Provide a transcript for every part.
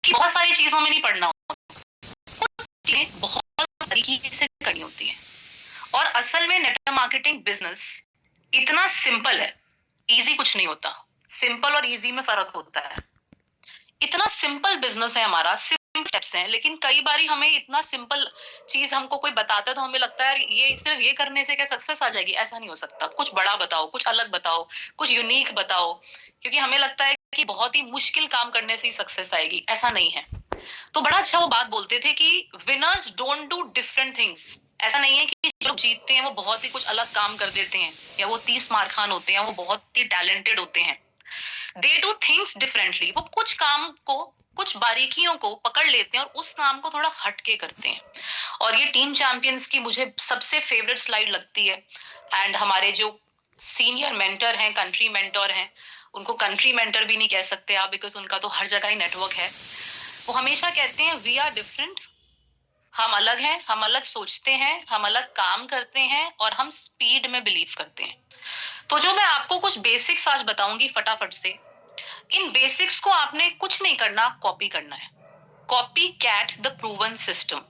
कि बहुत सारी चीजों में नहीं पढ़ना होता, चीजें बहुत तरीके से करनी होती है। और असल में नेटवर्क मार्केटिंग बिजनेस इतना सिंपल है, इजी कुछ नहीं होता। सिंपल और इजी में फर्क होता है। इतना सिंपल बिजनेस है हमारा, सिंपल स्टेप्स हैं, लेकिन कई बारी हमें इतना सिंपल चीज हमको कोई बताता है तो हमें लगता है ये सिर्फ ये करने से क्या सक्सेस आ जाएगी। ऐसा नहीं हो सकता। कुछ बड़ा बताओ, कुछ अलग बताओ, कुछ यूनिक बताओ, क्योंकि हमें लगता है कि बहुत ही मुश्किल काम करने से ही सक्सेस आएगी। ऐसा नहीं है। तो बड़ा अच्छा वो बात बोलते थे कि winners don't do different things. ऐसा नहीं है कि जो जीतते हैं वो बहुत ही कुछ अलग काम कर देते हैं, या वो 30 मार खान होते हैं, वो बहुत ही टैलेंटेड होते हैं। They do things differently. वो कुछ काम को, कुछ बारीकियों को पकड़ लेते हैं और उस काम को थोड़ा हटके करते हैं। और ये टीम चैंपियंस की मुझे सबसे फेवरेट स्लाइड लगती है। एंड हमारे जो सीनियर मेंटर हैं, कंट्री मेंटर हैं, उनको कंट्री मेंटर भी नहीं कह सकते आप, बिकॉज उनका तो हर जगह ही नेटवर्क है। वो हमेशा कहते हैं वी आर डिफरेंट। हम अलग हैं, हम अलग सोचते हैं, हम अलग काम करते हैं, और हम स्पीड में बिलीव करते हैं। तो जो मैं आपको कुछ बेसिक्स आज बताऊंगी फटाफट से, इन बेसिक्स को आपने कुछ नहीं करना, कॉपी करना है। Copy cat the proven system.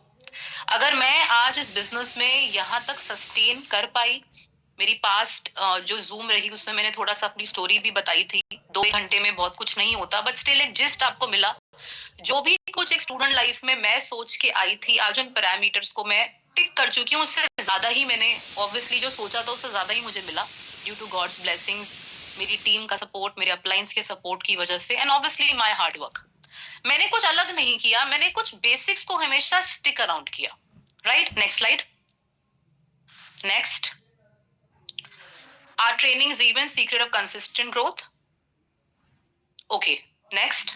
अगर मैं आज इस बिजनेस में यहां तक सस्टेन कर पाई, मेरी पास्ट जो जूम रही उसमें मैंने थोड़ा सा अपनी स्टोरी भी बताई थी। 2 घंटे में बहुत कुछ नहीं होता, बट स्टिल एक जिस्ट आपको मिला। जो भी कुछ एक स्टूडेंट लाइफ में मैं सोच के आई थी, आज उन पैरामीटर्स को मैं टिक कर चुकी हूँ। उससे ज्यादा ही मैंने ऑब्वियसली जो सोचा था उससे ज्यादा ही मुझे मिला, ड्यू टू गॉड्स ब्लेसिंग्स, मेरी टीम का सपोर्ट, मेरे अपलाइंस के सपोर्ट की वजह से, and obviously my hard work. मैंने कुछ अलग नहीं किया, मैंने कुछ बेसिक्स को हमेशा स्टिक अराउंड किया। Right, next slide. Next, our training is even secret of consistent growth. Okay, next.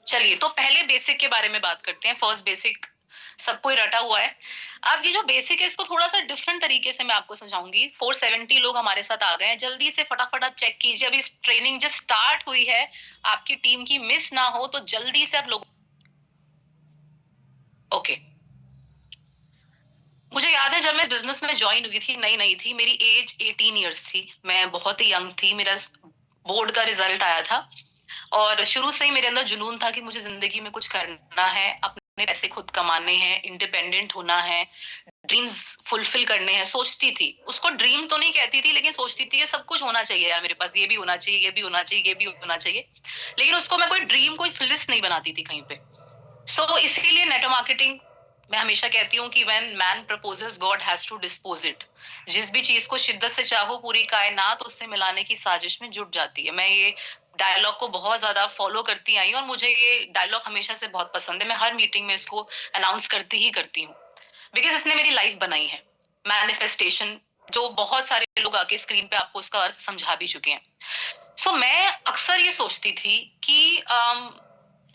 चलिए, तो पहले बेसिक के बारे में बात करते हैं। फर्स्ट बेसिक सबको ही रटा हुआ है। अब ये जो बेसिक है इसको थोड़ा सा डिफरेंट तरीके से मैं आपको समझाऊंगी। 470 लोग हमारे साथ आ गए हैं, जल्दी से फटाफट आप चेक कीजिए। अभी ट्रेनिंग जो स्टार्ट हुई है, आपकी टीम की मिस ना हो, तो जल्दी से आप लोग। ओके, मुझे याद है जब मैं बिजनेस में ज्वाइन हुई थी, नई नई थी, मेरी एज 18 ईयर्स थी, मैं बहुत ही यंग थी। मेरा बोर्ड का रिजल्ट आया था, और शुरू से ही मेरे अंदर जुनून था कि मुझे जिंदगी में कुछ करना है, अपने पैसे खुद कमाने हैं, इंडिपेंडेंट होना है, ड्रीम्स फुलफिल करने हैं। सोचती थी, उसको ड्रीम तो नहीं कहती थी, लेकिन सोचती थी कि सब कुछ होना चाहिए यार मेरे पास, ये भी होना चाहिए, ये भी होना चाहिए, ये भी होना चाहिए। लेकिन उसको मैं कोई ड्रीम, कोई लिस्ट नहीं बनाती थी कहीं पे। सो इसीलिए नेटवर्क मार्केटिंग, मैं हमेशा कहती हूँ कि when man proposes God has to dispose it. जिस भी चीज को शिद्दत से चाहो, पूरी कायनात उससे मिलाने की साजिश में जुट जाती है। मैं ये डायलॉग को बहुत ज्यादा फॉलो करती आई हूँ, और मुझे ये डायलॉग हमेशा से बहुत पसंद है। मैं हर मीटिंग में इसको अनाउंस करती ही करती हूँ, बिकॉज इसने मेरी लाइफ बनाई है। मैनिफेस्टेशन, जो बहुत सारे लोग आके स्क्रीन पे आपको उसका अर्थ समझा भी चुके हैं। सो मैं अक्सर ये सोचती थी कि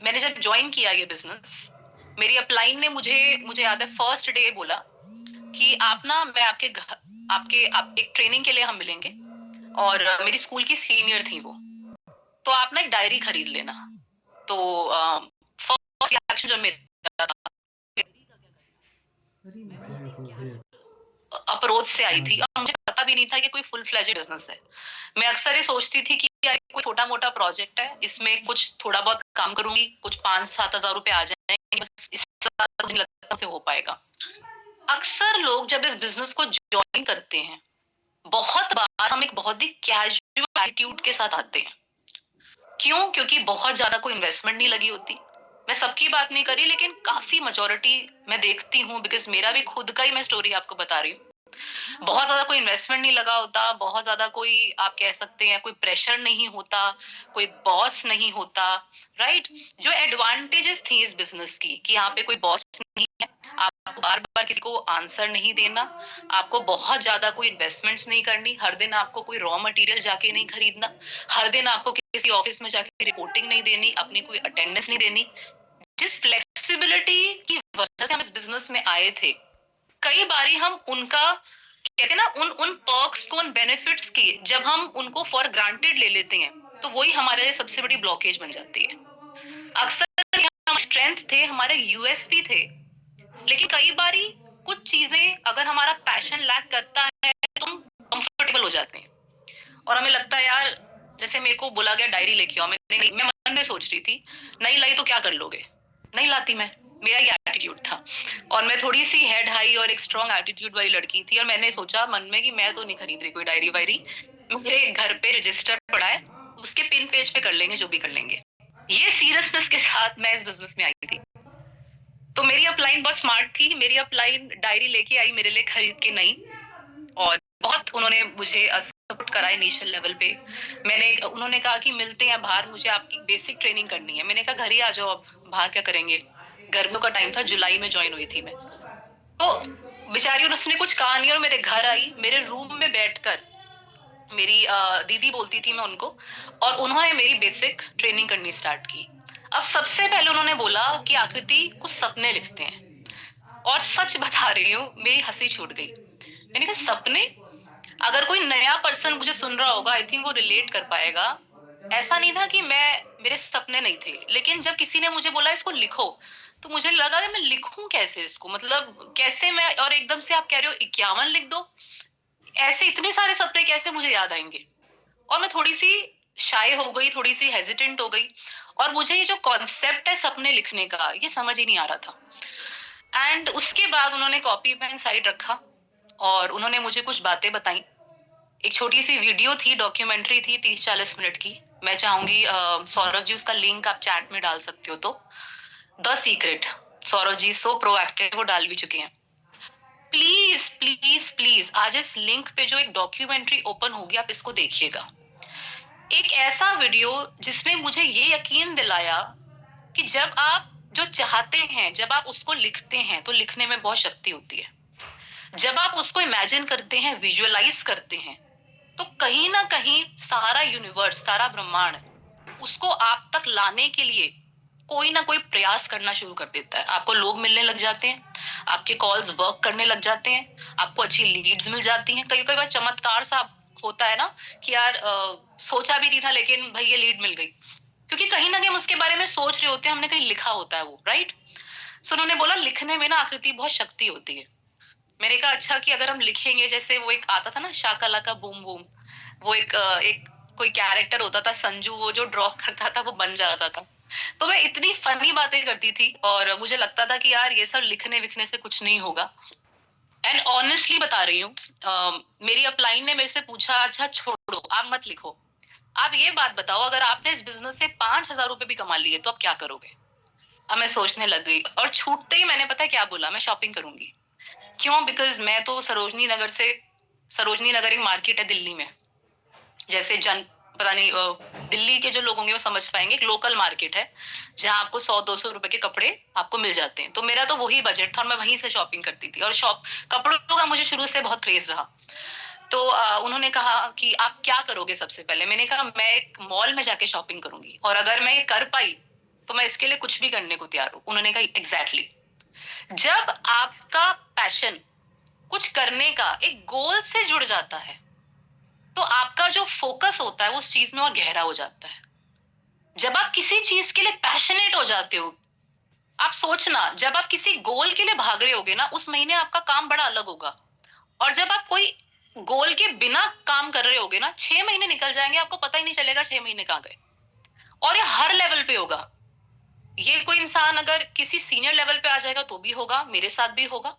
मैंने जब ज्वाइन किया ये बिजनेस, मेरी अपलाइन ने मुझे याद है फर्स्ट डे बोला कि आप ना, मैं आपके घर, आप एक ट्रेनिंग के लिए हम मिलेंगे, और मेरी स्कूल की सीनियर थी वो, तो आप ना एक डायरी खरीद लेना। तो फर्स्ट रिएक्शन जो मेरा था, अप्रोच से आई थी, और मुझे पता भी नहीं था कि कोई फुल फ्लेजेड बिजनेस है। मैं अक्सर ये सोचती थी कि यार कोई छोटा मोटा प्रोजेक्ट है, इसमें कुछ थोड़ा बहुत काम करूंगी, कुछ 5-7 हजार रुपए आ जाएंगे, बस इससे ज्यादा मुझे लगता से हो पाएगा। अक्सर लोग जब इस बिजनेस को ज्वाइन करते हैं, बहुत बार हम एक बहुत ही कैजुअल एटीट्यूड के साथ आते हैं। क्यों? क्योंकि बहुत ज्यादा कोई इन्वेस्टमेंट नहीं लगी होती। मैं सबकी बात नहीं करी, लेकिन काफी मेजोरिटी मैं देखती हूँ, बिकॉज मेरा भी खुद का ही मैं स्टोरी आपको बता रही हूँ। बहुत ज्यादा कोई इन्वेस्टमेंट नहीं लगा होता, बहुत ज्यादा कोई, आप कह सकते हैं, कोई प्रेशर नहीं होता, कोई बॉस नहीं होता। राइट, जो एडवांटेजेस थी इस बिजनेस की, कि यहाँ पे कोई बॉस नहीं है, आपको बार बार किसी को आंसर नहीं देना, आपको बहुत ज्यादा कोई इन्वेस्टमेंट्स नहीं करनी, हर दिन आपको कोई रॉ मटेरियल जाके नहीं खरीदना, हर दिन आपको किसी ऑफिस में जाके रिपोर्टिंग नहीं देनी, अपनी कोई अटेंडेंस नहीं देनी। जिस फ्लेक्सिबिलिटी की वजह से हम इस बिजनेस में आए थे, कई बारी हम उनका, कहते हैं ना, उन उन पर्क्स को, उन बेनिफिट्स की, जब हम उनको फॉर ग्रांटेड ले लेते हैं, तो वही हमारे लिए सबसे बड़ी ब्लॉकेज बन जाती है। अक्सर हम स्ट्रेंथ थे, हमारे यूएसपी थे, लेकिन कई बारी कुछ चीजें अगर हमारा पैशन लैक करता है तो हम कंफर्टेबल हो जाते हैं, और हमें लगता है यार, जैसे मेरे को बोला गया डायरी लेके आओ, मैं मन मन में सोच रही थी, नहीं लाई तो क्या कर लोगे, नहीं लाती मैं, मेरा ये एटीट्यूड था। और मैं थोड़ी सी हेड हाई और एक स्ट्रॉन्ग एटीट्यूड वाली लड़की थी, और मैंने सोचा मन में कि मैं तो नहीं खरीद रही कोई डायरी वायरी, मेरे घर पे रजिस्टर पड़ा है, उसके पिन पेज पे कर लेंगे जो भी कर लेंगे। ये सीरियसनेस के साथ मैं इस बिजनेस में आई थी। तो मेरी अपलाइन बहुत स्मार्ट थी, मेरी अपलाइन डायरी लेके आई मेरे लिए खरीद के नहीं, और बहुत उन्होंने मुझे सपोर्ट करा इनिशियल लेवल पे। उन्होंने कहा कि मिलते हैं बाहर, मुझे आपकी बेसिक ट्रेनिंग करनी है। मैंने कहा घर ही आ जाओ, अब बाहर क्या करेंगे। गर्मियों का टाइम था, जुलाई में ज्वाइन हुई थी मैं। तो बेचारी उसने कुछ कहा नहीं और मेरे घर आई, मेरे रूम में बैठकर मेरी दीदी बोलती थी मैं उनको, और उन्होंने मेरी बेसिक ट्रेनिंग करनी स्टार्ट की। अब सबसे पहले उन्होंने बोला कि आकृति कुछ सपने लिखते हैं, और सच बता रही हूँ मेरी हंसी छूट गई। मैंने कहा सपने, अगर कोई नया पर्सन मुझे सुन रहा होगा आई थिंक वो रिलेट कर पाएगा। ऐसा नहीं था कि मेरे सपने नहीं थे, लेकिन जब किसी ने मुझे बोला इसको लिखो, तो मुझे लगा कि मैं लिखूं कैसे इसको, मतलब कैसे मैं, और एकदम से आप कह रहे हो 51 लिख दो, ऐसे इतने सारे सपने कैसे मुझे याद आएंगे। और मैं थोड़ी सी शाय हो गई, थोड़ी सी हेजिटेंट हो गई, और मुझे ये जो कॉन्सेप्ट है सपने लिखने का ये समझ ही नहीं आ रहा था। एंड उसके बाद उन्होंने कॉपी पेन साइड रखा और उन्होंने मुझे कुछ बातें बताई। एक छोटी सी वीडियो थी, डॉक्यूमेंट्री थी 30-40 मिनट की। मैं चाहूंगी सौरभ जी उसका लिंक आप चैट में डाल सकते हो। तो the secret, Saurabh ji so proactive, वो डाल भी चुके हैं। प्लीज प्लीज प्लीज आज इस लिंक पे जो एक डॉक्यूमेंट्री ओपन होगी आप इसको देखिएगा। एक ऐसा वीडियो जिसने मुझे ये यकीन दिलाया कि जब आप जो चाहते हैं, जब आप उसको लिखते हैं तो लिखने में बहुत शक्ति होती है। जब आप उसको इमेजिन करते हैं, विजुअलाइज करते हैं, तो कहीं ना कहीं सारा यूनिवर्स, सारा ब्रह्मांड उसको आप तक लाने के लिए कोई ना कोई प्रयास करना शुरू कर देता है। आपको लोग मिलने लग जाते हैं, आपके कॉल्स वर्क करने लग जाते हैं, आपको अच्छी लीड्स मिल जाती हैं। कई कई बार चमत्कार सा होता है ना कि यार सोचा भी नहीं था लेकिन भाई ये लीड मिल गई, क्योंकि कहीं ना कहीं हम उसके बारे में सोच रहे होते हैं, हमने कहीं लिखा होता है वो, राइट। सो उन्होंने बोला लिखने में ना आकृति बहुत शक्ति होती है। मैंने कहा अच्छा, कि अगर हम लिखेंगे, जैसे वो एक आता था ना शाकाला का बूम बूम, वो एक कोई कैरेक्टर होता था संजू, वो जो ड्रॉ करता था वो बन जाता था। तो मैं इतनी फनी बातें करती थी और मुझे लगता था कि यार ये सब लिखने विखने से कुछ नहीं होगा। एंड ऑनेस्टली बता रही हूँ, मेरी अपलाइन ने मेरे से पूछा अच्छा छोड़ो आप मत लिखो, आप ये बात बताओ अगर आपने इस बिजनेस से 5,000 रुपए भी कमा लिए तो आप क्या करोगे। अब मैं सोचने लग गई और छूटते ही मैंने पता क्या बोला, मैं शॉपिंग करूंगी। क्यों? बिकॉज मैं तो सरोजनी नगर एक मार्केट है दिल्ली में, जैसे पता नहीं दिल्ली के जो लोग होंगे वो समझ पाएंगे, एक लोकल मार्केट है जहां आपको 100-200 रुपए के कपड़े आपको मिल जाते हैं। तो मेरा तो वही बजट था और मैं वहीं से शॉपिंग करती थी, और कपड़ों का मुझे शुरू से बहुत क्रेज रहा। तो उन्होंने कहा कि आप क्या करोगे सबसे पहले। मैंने कहा मैं एक मॉल में जाके शॉपिंग करूंगी, और अगर मैं ये कर पाई तो मैं इसके लिए कुछ भी करने को तैयार हूँ। उन्होंने कहा एग्जैक्टली, जब आपका पैशन कुछ करने का एक गोल से जुड़ जाता है तो आपका जो फोकस होता है वो उस चीज में और गहरा हो जाता है। जब आप किसी चीज के लिए पैशनेट हो जाते हो, आप सोचना जब आप किसी गोल के लिए भाग रहे होगे ना, उस महीने आपका काम बड़ा अलग होगा। और जब आप कोई गोल के बिना काम कर रहे होगे ना, 6 महीने निकल जाएंगे आपको पता ही नहीं चलेगा 6 महीने कहाँ गए। और ये हर लेवल पे होगा। ये कोई इंसान अगर किसी सीनियर लेवल पे आ जाएगा तो भी होगा, मेरे साथ भी होगा।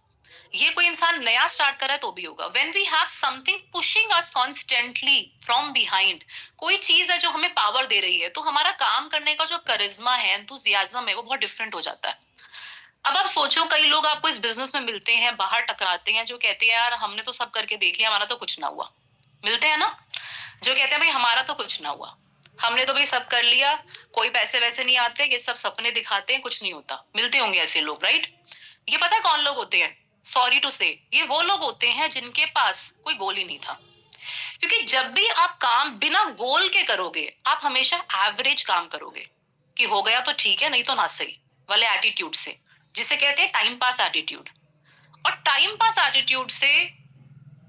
ये कोई इंसान नया स्टार्ट कर रहा है तो भी होगा। When we have something pushing us constantly from behind, कोई चीज है जो हमें पावर दे रही है, तो हमारा काम करने का जो करिश्मा है, एंथुसियाज्म है, वो बहुत डिफरेंट हो जाता है। अब आप सोचो कई लोग आपको इस बिजनेस में मिलते हैं, बाहर टकराते हैं, जो कहते हैं यार हमने तो सब करके देख लिया, हमारा तो कुछ ना हुआ। मिलते हैं ना जो कहते हैं भाई हमारा तो कुछ ना हुआ, हमने तो भाई सब कर लिया, कोई पैसे वैसे नहीं आते, ये सब सपने दिखाते हैं, कुछ नहीं होता। मिलते होंगे ऐसे लोग, राइट। ये पता है कौन लोग होते हैं? सॉरी टू से, ये वो लोग होते हैं जिनके पास कोई गोल ही नहीं था। क्योंकि जब भी आप काम बिना गोल के करोगे, आप हमेशा एवरेज काम करोगे कि हो गया तो ठीक है, नहीं तो ना सही वाले एटीट्यूड से, जिसे कहते हैं टाइम पास एटीट्यूड। और टाइम पास एटीट्यूड से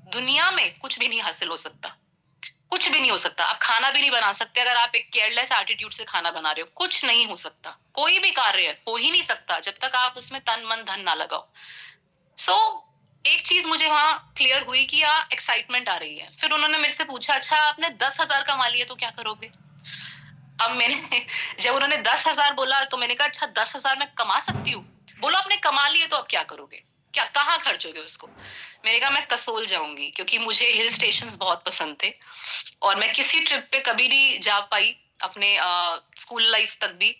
दुनिया में कुछ भी नहीं हासिल हो सकता, कुछ भी नहीं हो सकता। आप खाना भी नहीं बना सकते अगर आप एक केयरलेस एटीट्यूड से खाना बना रहे हो, कुछ नहीं हो सकता। कोई भी कार्य हो ही नहीं सकता जब तक आप उसमें तन मन धन ना लगाओ। एक चीज मुझे वहां क्लियर हुई कि यहाँ एक्साइटमेंट आ रही है। फिर उन्होंने मेरे से पूछा अच्छा आपने 10,000 कमा लिए तो क्या करोगे। अब मैंने जब उन्होंने 10,000 बोला तो मैंने कहा अच्छा 10,000 मैं कमा सकती हूँ। बोलो आपने कमा लिए तो अब क्या करोगे, क्या कहाँ खर्चोगे उसको। मैंने कहा मैं कसोल जाऊंगी, क्योंकि मुझे हिल स्टेशंस बहुत पसंद थे और मैं किसी ट्रिप पे कभी नहीं जा पाई अपने स्कूल लाइफ तक भी।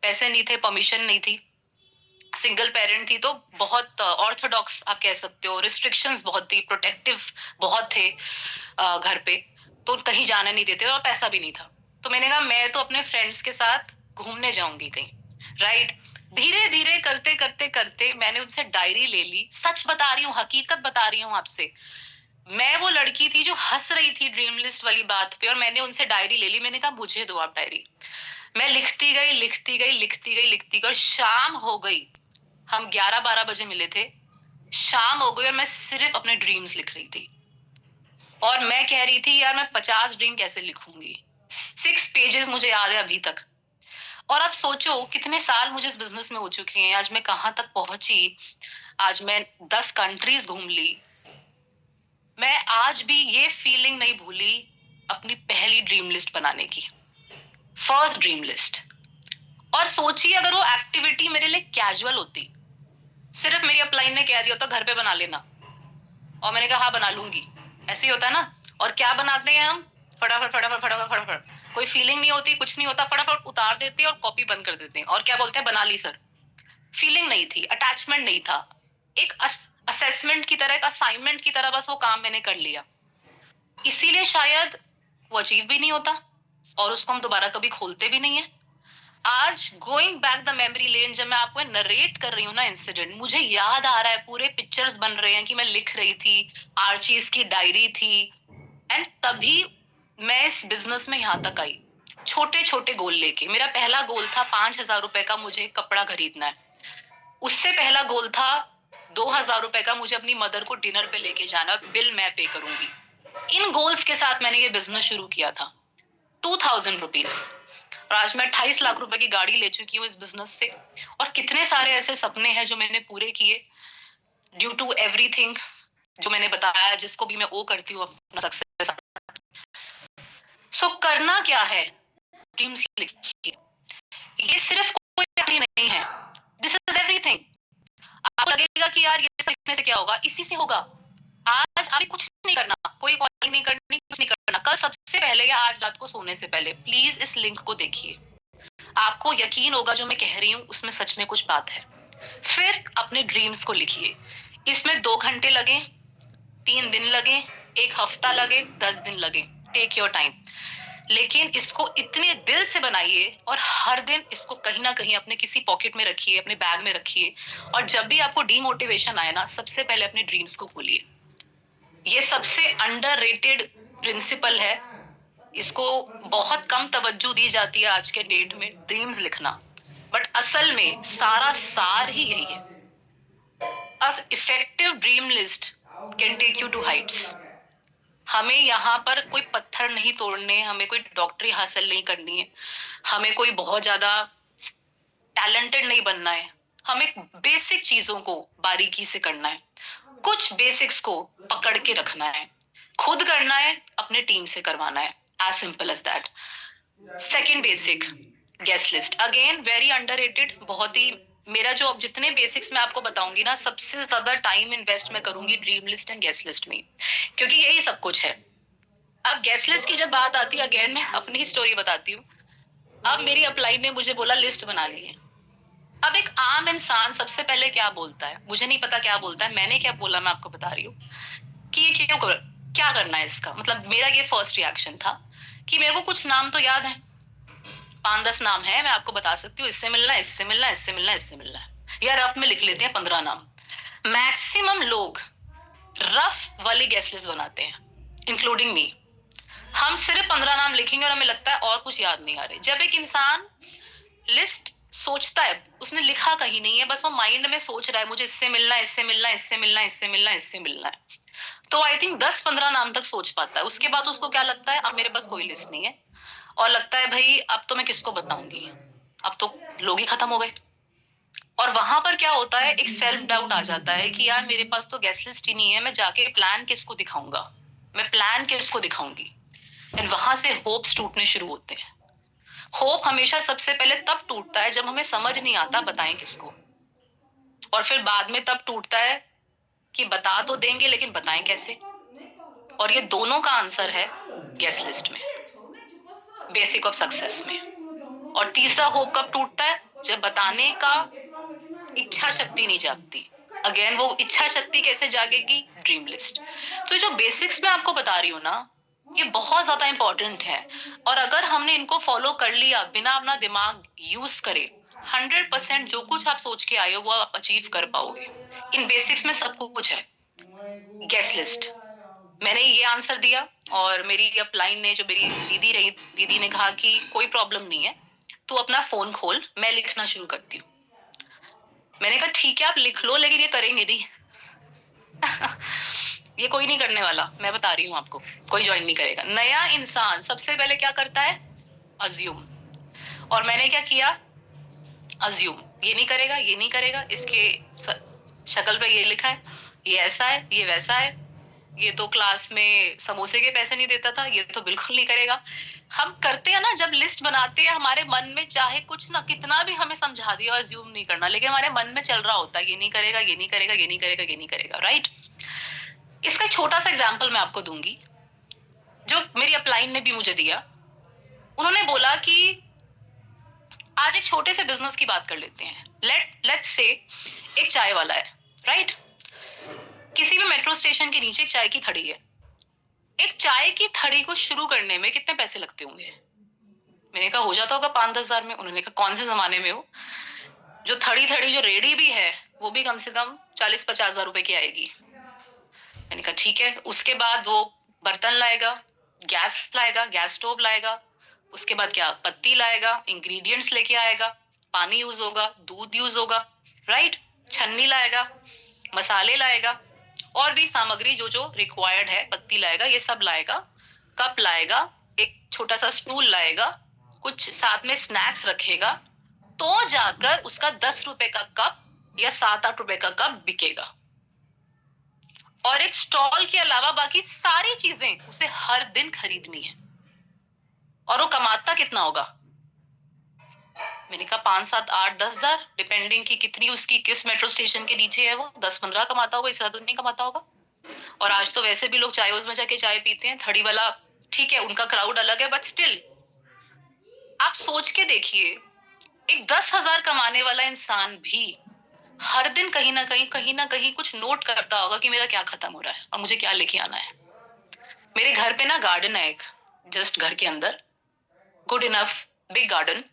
पैसे नहीं थे, परमिशन नहीं थी, सिंगल पेरेंट थी, तो बहुत ऑर्थोडॉक्स आप कह सकते हो, रिस्ट्रिक्शंस बहुत थी, प्रोटेक्टिव बहुत थे घर पे, तो कहीं जाने नहीं देते और पैसा भी नहीं था। तो मैंने कहा मैं तो अपने फ्रेंड्स के साथ घूमने जाऊंगी कहीं, राइट। धीरे धीरे करते करते करते मैंने उनसे डायरी ले ली। सच बता रही हूँ, हकीकत बता रही हूँ आपसे। मैं वो लड़की थी जो हंस रही थी ड्रीम लिस्ट वाली बात पे, और मैंने उनसे डायरी ले ली। मैंने कहा मुझे दो आप डायरी। मैं लिखती गई लिखती गई लिखती गई लिखती गई, और शाम हो गई। हम 11-12 बजे मिले थे, शाम हो गई और मैं सिर्फ अपने ड्रीम्स लिख रही थी। और मैं कह रही थी यार मैं 50 ड्रीम कैसे लिखूंगी। 6 पेजेस मुझे याद है अभी तक। और आप सोचो कितने साल मुझे इस बिजनेस में हो चुके हैं, आज मैं कहां तक पहुंची। आज मैं 10 कंट्रीज घूम ली। मैं आज भी ये फीलिंग नहीं भूली अपनी पहली ड्रीम लिस्ट बनाने की, फर्स्ट ड्रीम लिस्ट। और सोचिए अगर वो एक्टिविटी मेरे लिए कैजुअल होती, सिर्फ मेरी अपलाइन ने कह दिया होता घर पे बना लेना, और मैंने कहा हाँ बना लूंगी, ऐसे ही होता है ना। और क्या बनाते हैं हम, फटाफट फटाफट फटाफट फटाफट, कोई फीलिंग नहीं होती, कुछ नहीं होता, फटाफट उतार देते हैं और कॉपी बंद कर देते हैं, और क्या बोलते हैं बना ली सर। फीलिंग नहीं थी, अटैचमेंट नहीं था, एक असेसमेंट की तरह, एक असाइनमेंट की तरह बस वो काम मैंने कर लिया। इसीलिए शायद वो अचीव भी नहीं होता और उसको हम दोबारा कभी खोलते भी नहीं है। आज going back the memory lane, जब मैं आपको नरेट कर रही हूँ ना इंसिडेंट, मुझे याद आ रहा है, पूरे पिक्चर्स बन रहे हैं कि मैं लिख रही थी, आर्चीज की डायरी थी। एंड तभी मैं इस बिजनेस में यहाँ तक आई, छोटे छोटे गोल लेके। मेरा पहला गोल था 5,000 रुपए का मुझे कपड़ा खरीदना है। उससे पहला गोल था 2,000 रुपए का मुझे अपनी मदर को डिनर पे लेके जाना, बिल मैं पे करूंगी। इन गोल्स के साथ मैंने ये बिजनेस शुरू किया था, 2,000 रुपीज। और आज मैं 28 लाख रुपए की गाड़ी ले चुकी हूँ इस बिजनेस से। और कितने सारे ऐसे सपने हैं जो मैंने पूरे किए ड्यू टू एवरीथिंग जो मैंने बताया, जिसको भी मैं वो करती हूँ अपना सक्सेस। सो करना क्या है, ड्रीम्स लिखिए। ये सिर्फ कोई कहानी नहीं है, दिस इज एवरीथिंग। आपको लगेगा कि यार ये लिखने से क्या होगा, इसी से होगा। आज आपको कुछ नहीं करना, कोई कॉलिंग नहीं करनी, कुछ नहीं करना। कल सबसे पहले या आज रात को सोने से पहले प्लीज इस लिंक को देखिए, आपको यकीन होगा जो मैं कह रही हूँ उसमें सच में कुछ बात है। फिर अपने ड्रीम्स को लिखिए। इसमें 2 घंटे लगे, 3 दिन लगे, 1 हफ्ता लगे, 10 दिन लगे, टेक योर टाइम। लेकिन इसको इतने दिल से बनाइए और हर दिन इसको कहीं ना कहीं अपने किसी पॉकेट में रखिए, अपने बैग में रखिए। और जब भी आपको डीमोटिवेशन आए ना, सबसे पहले अपने ड्रीम्स को खोलिए। ये सबसे अंडररेटेड प्रिंसिपल है, इसको बहुत कम तवज्जो दी जाती है आज के डेट में, ड्रीम्स लिखना। बट असल में सारा सार ही यही है। A effective dream list can take you to heights. हमें यहाँ पर कोई पत्थर नहीं तोड़ने, हमें कोई डॉक्टरी हासिल नहीं करनी है, हमें कोई बहुत ज्यादा टैलेंटेड नहीं बनना है। हमें बेसिक चीजों को बारीकी से करना है, कुछ बेसिक्स को पकड़ के रखना है, खुद करना है, अपने टीम से करवाना है, as simple as that. Second basic, guest list, again very underrated. बहुत ही, मेरा जो अब जितने बेसिक्स मैं आपको बताऊंगी ना, सबसे ज्यादा टाइम इन्वेस्ट मैं करूंगी dream list and guest list में, क्योंकि यही सब कुछ है। अब गेस्ट लिस्ट की जब बात आती है, अगेन मैं अपनी स्टोरी बताती हूँ। अब मेरी अपलाइन ने मुझे बोला लिस्ट बना ली है। अब एक आम इंसान सबसे पहले क्या बोलता है, मुझे नहीं पता क्या बोलता है, मैंने क्या बोला मैं आपको बता रही हूँ कि ये क्यों क्या करना है इसका। मतलब मेरा ये फर्स्ट रिएक्शन था कि मेरे को कुछ नाम तो याद है, 5-10 नाम है, मैं आपको बता सकती हूँ, इससे मिलना है, इससे मिलना है, इससे मिलना है, इससे मिलना है, या रफ में लिख लेते हैं 15 नाम। मैक्सिमम लोग रफ वाली गेस्ट लिस्ट बनाते हैं, इंक्लूडिंग मी। हम सिर्फ 15 नाम लिखेंगे और हमें लगता है और कुछ याद नहीं आ रहे। जब एक इंसान लिस्ट सोचता है, उसने लिखा कहीं नहीं है, बस वो माइंड में सोच रहा है मुझे इससे मिलना है, इससे मिलना है, इससे मिलना है, इससे मिलना है, इससे मिलना है, तो आई थिंक 10-15 नाम तक सोच पाता है। उसके बाद उसको क्या लगता है, अब मेरे पास कोई लिस्ट नहीं है, और लगता है भाई अब तो मैं किसको बताऊंगी, अब तो लोग ही खत्म हो गए। और वहां पर क्या होता है, एक सेल्फ डाउट आ जाता है कि यार मेरे पास तो गेस्ट लिस्ट ही नहीं है, मैं जाके प्लान किसको दिखाऊंगा, मैं प्लान किसको दिखाऊंगी। एंड वहां से होप्स टूटने शुरू होते हैं। होप हमेशा सबसे पहले तब टूटता है जब हमें समझ नहीं आता बताएं किसको, और फिर बाद में तब टूटता है कि बता तो देंगे लेकिन बताएं कैसे। और ये दोनों का आंसर है गेस्ट लिस्ट में, बेसिक ऑफ सक्सेस में। और तीसरा होप कब टूटता है? जब बताने का इच्छा शक्ति नहीं जागती। अगेन वो इच्छा शक्ति कैसे जागेगी? Dream list. तो जो बेसिक्स मैं आपको बता रही हूँ ना, ये बहुत ज्यादा इंपॉर्टेंट है, और अगर हमने इनको फॉलो कर लिया बिना अपना दिमाग यूज करे, 100% जो कुछ आप सोच के आए हो वो आप अचीव कर पाओगे। इन बेसिक्स में सब कुछ है। गेस्ट लिस्ट, मैंने ये आंसर दिया, और मेरी अपलाइन ने, जो मेरी दीदी रही, दीदी ने कहा कि कोई प्रॉब्लम नहीं है, तू अपना फोन खोल, मैं लिखना शुरू करती हूँ। मैंने कहा ठीक है आप लिख लो, लेकिन ये करेंगे नहीं। ये कोई नहीं करने वाला, मैं बता रही हूँ आपको, कोई ज्वाइन नहीं करेगा। नया इंसान सबसे पहले क्या करता है? अज्यूम। और मैंने क्या किया? अज्यूम, ये नहीं करेगा, ये नहीं करेगा, इसके शक्ल पे ये लिखा है, ये ऐसा है, ये वैसा है, ये तो क्लास में समोसे के पैसे नहीं देता था, ये तो बिल्कुल नहीं करेगा। हम करते हैं ना, जब लिस्ट बनाते हैं हमारे मन में चाहे कुछ ना, कितना भी हमें समझा दिया अज्यूम नहीं करना, लेकिन हमारे मन में चल रहा होता है ये नहीं करेगा, ये नहीं करेगा, ये नहीं करेगा, ये नहीं करेगा, राइट? इसका छोटा सा एग्जाम्पल मैं आपको दूंगी, जो मेरी अपलाइन ने भी मुझे दिया। उन्होंने बोला कि आज एक छोटे से बिजनेस की बात कर लेते हैं। लेट्स से एक चाय वाला है, राइट? किसी भी मेट्रो स्टेशन के नीचे एक चाय की थड़ी है। एक चाय की थड़ी को शुरू करने में कितने पैसे लगते होंगे? मैंने कहा हो जाता होगा 5-10 हजार में। उन्होंने कहा कौन से जमाने में हो, जो थड़ी थड़ी जो रेडी भी है वो भी कम से कम 40-50 हजार रुपए की आएगी। मैंने कहा ठीक है। उसके बाद वो बर्तन लाएगा, गैस लाएगा, गैस स्टोव लाएगा, उसके बाद क्या, पत्ती लाएगा, इंग्रेडिएंट्स लेके आएगा, पानी यूज होगा, दूध यूज होगा, राइट? छन्नी लाएगा, मसाले लाएगा, और भी सामग्री जो जो रिक्वायर्ड है, पत्ती लाएगा, ये सब लाएगा, कप लाएगा, एक छोटा सा स्टूल लाएगा, कुछ साथ में स्नैक्स रखेगा, तो जाकर उसका 10 रुपए का कप या 7-8 रुपए का कप बिकेगा। और एक स्टॉल के अलावा बाकी सारी चीजें उसे हर दिन खरीदनी है। और वो कमाता कितना होगा? मैंने कहा 5-7-8-10 हजार, डिपेंडिंग की कितनी उसकी किस मेट्रो स्टेशन के नीचे है, वो 10-15 कमाता होगा, इससे ज्यादा नहीं कमाता होगा। और आज तो वैसे भी लोग चाय हाउस में जाके चाय पीते हैं, थड़ी वाला ठीक है, उनका क्राउड अलग है, बट स्टिल आप सोच के देखिए, एक 10 हजार कमाने वाला इंसान भी हर दिन कहीं ना कहीं कुछ नोट करता होगा कि मेरा क्या खत्म हो रहा है और मुझे क्या लेके आना है। मेरे घर पे ना गार्डन है एक, जस्ट घर के अंदर, गुड इनफ बिग गार्डन।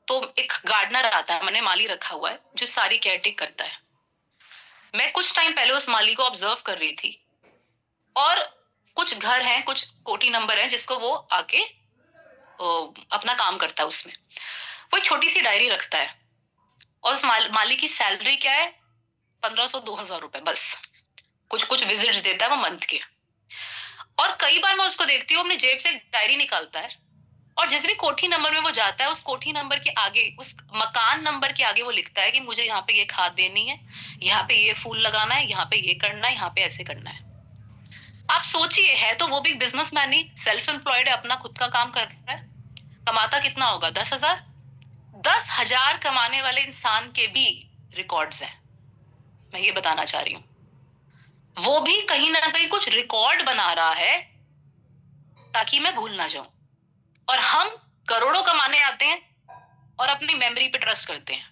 तो एक गार्डनर आता है, मैंने माली रखा हुआ है जो सारी केयरटेक करता है। मैं कुछ टाइम पहले उस माली को ऑब्जर्व कर रही थी, और कुछ घर हैं, कुछ कोठी नंबर है जिसको वो आके अपना काम करता है उसमें। वो एक छोटी सी डायरी रखता है, और उस माली की सैलरी क्या है? 1500-2000 रुपए बस। कुछ कुछ विजिट्स देता है वो मंथ के। और कई बार मैं उसको देखती हूँ अपनी जेब से डायरी निकालता है, और जिस भी कोठी नंबर में वो जाता है, उस कोठी नंबर के आगे, उस मकान नंबर के आगे वो लिखता है कि मुझे यहाँ पे ये खाद देनी है, यहाँ पे ये फूल लगाना है, यहाँ पे ये करना है, यहाँ पे ऐसे करना है। आप सोचिए, है तो वो भी बिजनेसमैन ही, सेल्फ एम्प्लॉयड है, अपना खुद का काम कर रहा है, कमाता कितना होगा? 10 हजार। 10 हजार कमाने वाले इंसान के भी रिकॉर्ड्स हैं, मैं ये बताना चाह रही हूँ। वो भी कहीं ना कहीं कुछ रिकॉर्ड बना रहा है ताकि मैं भूल ना जाऊं। और हम करोड़ों कमाने आते हैं और अपनी मेमोरी पे ट्रस्ट करते हैं,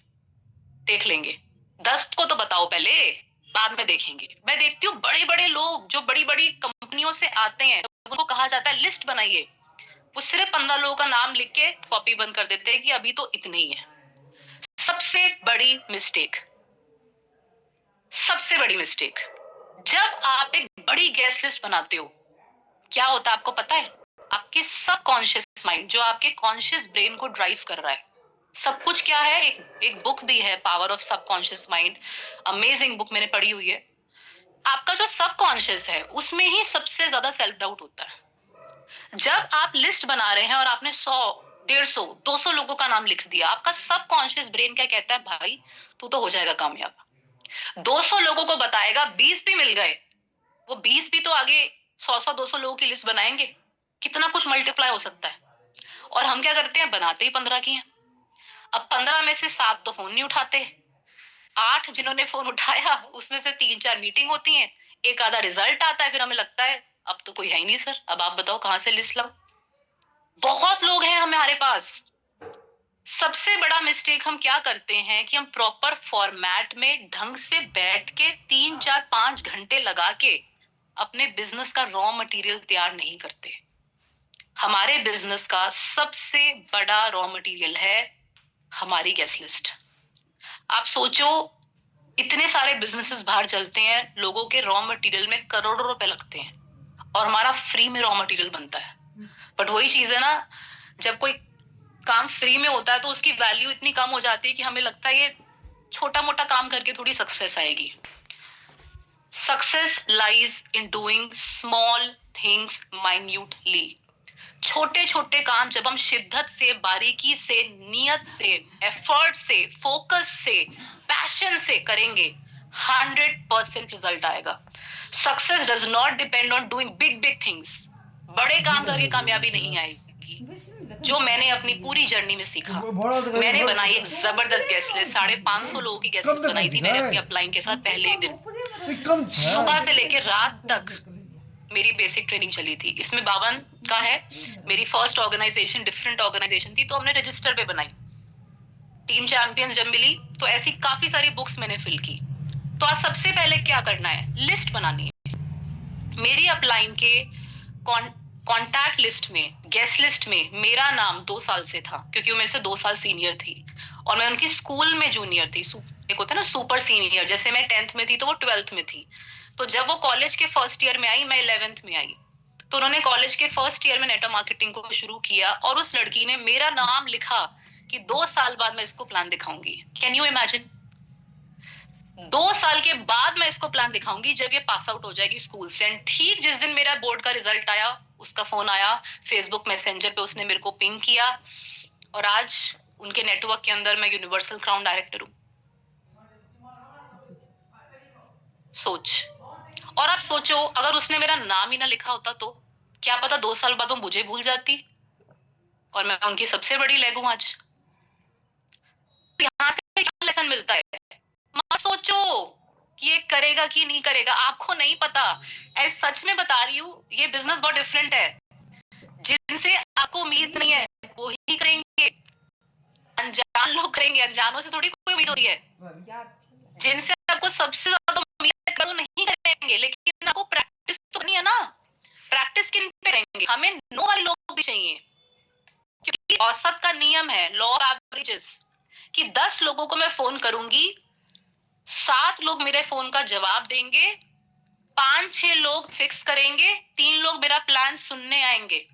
देख लेंगे, 10 को तो बताओ पहले, बाद में देखेंगे। मैं देखती हूँ बड़े बड़े लोग जो बड़ी बड़ी कंपनियों से आते हैं, उनको कहा जाता है लिस्ट बनाइए, वो सिर्फ 15 लोगों का नाम लिख के कॉपी बंद कर देते हैं कि अभी तो इतने ही है। सबसे बड़ी मिस्टेक, सबसे बड़ी मिस्टेक, जब आप एक बड़ी गेस्ट लिस्ट बनाते हो, क्या होता है आपको पता है? आपके सबकॉन्शियस माइंड, जो आपके कॉन्शियस ब्रेन को ड्राइव कर रहा है, सब कुछ क्या है, एक बुक भी है, power of subconscious mind, amazing book, मैंने पढ़ी हुई है। आपका जो सबकॉन्शियस है उसमें ही सबसे ज्यादा सेल्फ डाउट होता है। जब आप लिस्ट बना रहे हैं और आपने 100, 150, 200 लोगों का नाम लिख दिया, आपका सबकॉन्शियस ब्रेन क्या कहता है? भाई तू तो हो जाएगा कामयाब। 200 लोगों को बताएगा, 20 भी मिल गए, वो 20 भी तो आगे 100-100, 200 लोगों की लिस्ट बनाएंगे, कितना कुछ मल्टीप्लाई हो सकता है। और हम क्या करते हैं, बनाते ही 15 की हैं। अब 15 में से 7 तो फोन नहीं उठाते, 8 जिन्होंने फोन उठाया उसमें से 3-4 मीटिंग होती हैं, एक आधा रिजल्ट आता है, फिर हमें लगता है अब तो कोई है ही नहीं सर, अब आप बताओ कहां से लिस्ट लाऊं। बहुत लोग हैं हमारे पास। सबसे बड़ा मिस्टेक हम क्या करते हैं कि हम प्रॉपर फॉर्मेट में ढंग से बैठ के 3-4-5 घंटे लगा के अपने बिजनेस का रॉ मटेरियल तैयार नहीं करते। हमारे बिजनेस का सबसे बड़ा रॉ मटेरियल है हमारी गेस्ट लिस्ट। आप सोचो, इतने सारे बिजनेसेस बाहर चलते हैं, लोगों के रॉ मटेरियल में करोड़ों रुपए लगते हैं और हमारा फ्री में रॉ मटेरियल बनता है। बट वही चीज है ना, जब कोई काम फ्री में होता है तो उसकी वैल्यू इतनी कम हो जाती है कि हमें लगता है ये छोटा मोटा काम करके थोड़ी सक्सेस आएगी। Success lies in doing small things minutely. छोटे छोटे काम जब हम शिद्दत से, बारीकी से, नियत से, एफर्ट से, फोकस से, पैशन से करेंगे, 100% रिजल्ट आएगा। Success does not depend on doing big big things. बड़े काम करके कामयाबी नहीं आएगी। जो मैंने अपनी पूरी जर्नी में सीखा, मैंने बनाई एक जबरदस्त गेस्ट लिस्ट, 550 लोगों की गेस्ट लिस्ट बनाई थी मैंने अपनी अपलाइन के साथ पहले ही दिन। सुबह से लेकर रात तक मेरी बेसिक ट्रेनिंग चली थी। इसमें 52 का है। मेरी फर्स्ट ऑर्गेनाइजेशन डिफरेंट ऑर्गेनाइजेशन थी, तो हमने रजिस्टर पे बनाई। टीम चैंपियंस जब मिली तो ऐसी काफी सारी बुक्स मैंने फिल की। तो आज सबसे पहले क्या करना है, लिस्ट बनानी है। मेरी अपलाइन के कॉन्टैक्ट लिस्ट में, गेस्ट लिस्ट में मेरा नाम 2 साल से था, क्योंकि वो मेरे से 2 साल सीनियर थी और मैं उनकी स्कूल में जूनियर थी। एक होता है ना सुपर सीनियर, जैसे मैं 10th में थी तो वो 12th में थी। तो जब वो कॉलेज के फर्स्ट ईयर में आई, मैं 11th में आई, तो उन्होंने कॉलेज के फर्स्ट ईयर में नेटवर्क मार्केटिंग को शुरू किया और उस लड़की ने मेरा नाम लिखा कि 2 साल बाद मैं इसको प्लान दिखाऊंगी। Can you imagine? 2 साल के बाद मैं इसको प्लान दिखाऊंगी जब ये पास आउट हो जाएगी स्कूल से। एंड ठीक जिस दिन मेरा बोर्ड का रिजल्ट आया, उसका फोन आया फेसबुक मैसेंजर पे, उसने मेरे को पिंग किया और आज उनके नेटवर्क के अंदर मैं यूनिवर्सल क्राउन डायरेक्टर हूं। सोच। और आप सोचो, अगर उसने मेरा नाम ही ना लिखा होता तो क्या पता 2 साल बाद वो मुझे भूल जाती और मैं उनकी सबसे बड़ी लेग हूं आज। यहाँ से क्या लेसन मिलता है? मत सोचो कि ये करेगा कि नहीं करेगा, आपको नहीं पता। ऐसा सच में बता रही हूँ, ये बिजनेस बहुत डिफरेंट है। जिनसे आपको उम्मीद नहीं है वो ही करेंगे, अनजान लोग करेंगे। अनजानों से थोड़ी कोई उम्मीद होती है। जिनसे आपको सबसे ज्यादा उम्मीद है वो नहीं करेंगे, लेकिन आपको प्रैक्टिस तो नहीं है ना। प्रैक्टिस किन पे करेंगे? हमें नो वाले लोग भी चाहिए, क्योंकि औसत का नियम है, लॉ ऑफ एवरेजेस, कि 10 लोगों को मैं फोन करूंगी, 7 लोग मेरे फोन का जवाब देंगे, 5-6 लोग फिक्स करेंगे, 3 लोग मेरा प्लान सुनने आएंगे।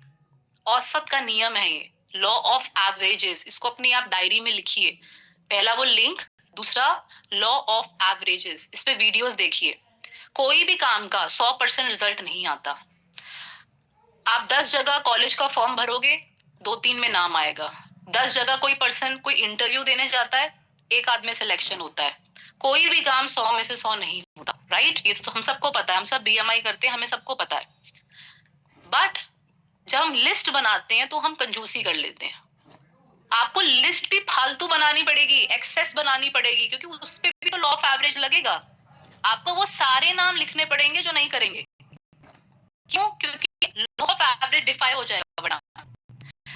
औसत का नियम है ये, लॉ ऑफ एवरेजेस। इसको अपनी आप डायरी में लिखिए। पहला वो लिंक, दूसरा लॉ ऑफ एवरेजेस। इस पे वीडियोस देखिए। कोई भी काम का 100% रिजल्ट नहीं आता। आप 10 जगह कॉलेज का फॉर्म भरोगे, 2-3 में नाम आएगा। 10 जगह कोई पर्सन कोई इंटरव्यू देने जाता है, 1 आध में सिलेक्शन होता है। कोई भी काम 100 में से 100 नहीं होता, राइट? ये तो हम सबको पता है, हम सब बीएमआई करते हैं, हमें सबको पता है। बट जब हम लिस्ट बनाते हैं तो हम कंजूसी कर लेते हैं। आपको लिस्ट भी फालतू बनानी पड़ेगी, एक्सेस बनानी पड़ेगी, क्योंकि उस पे भी तो लॉ ऑफ एवरेज लगेगा। आपको वो सारे नाम लिखने पड़ेंगे जो नहीं करेंगे। क्यों? क्योंकि लॉ ऑफ एवरेज डिफाई हो जाएगा बड़ा।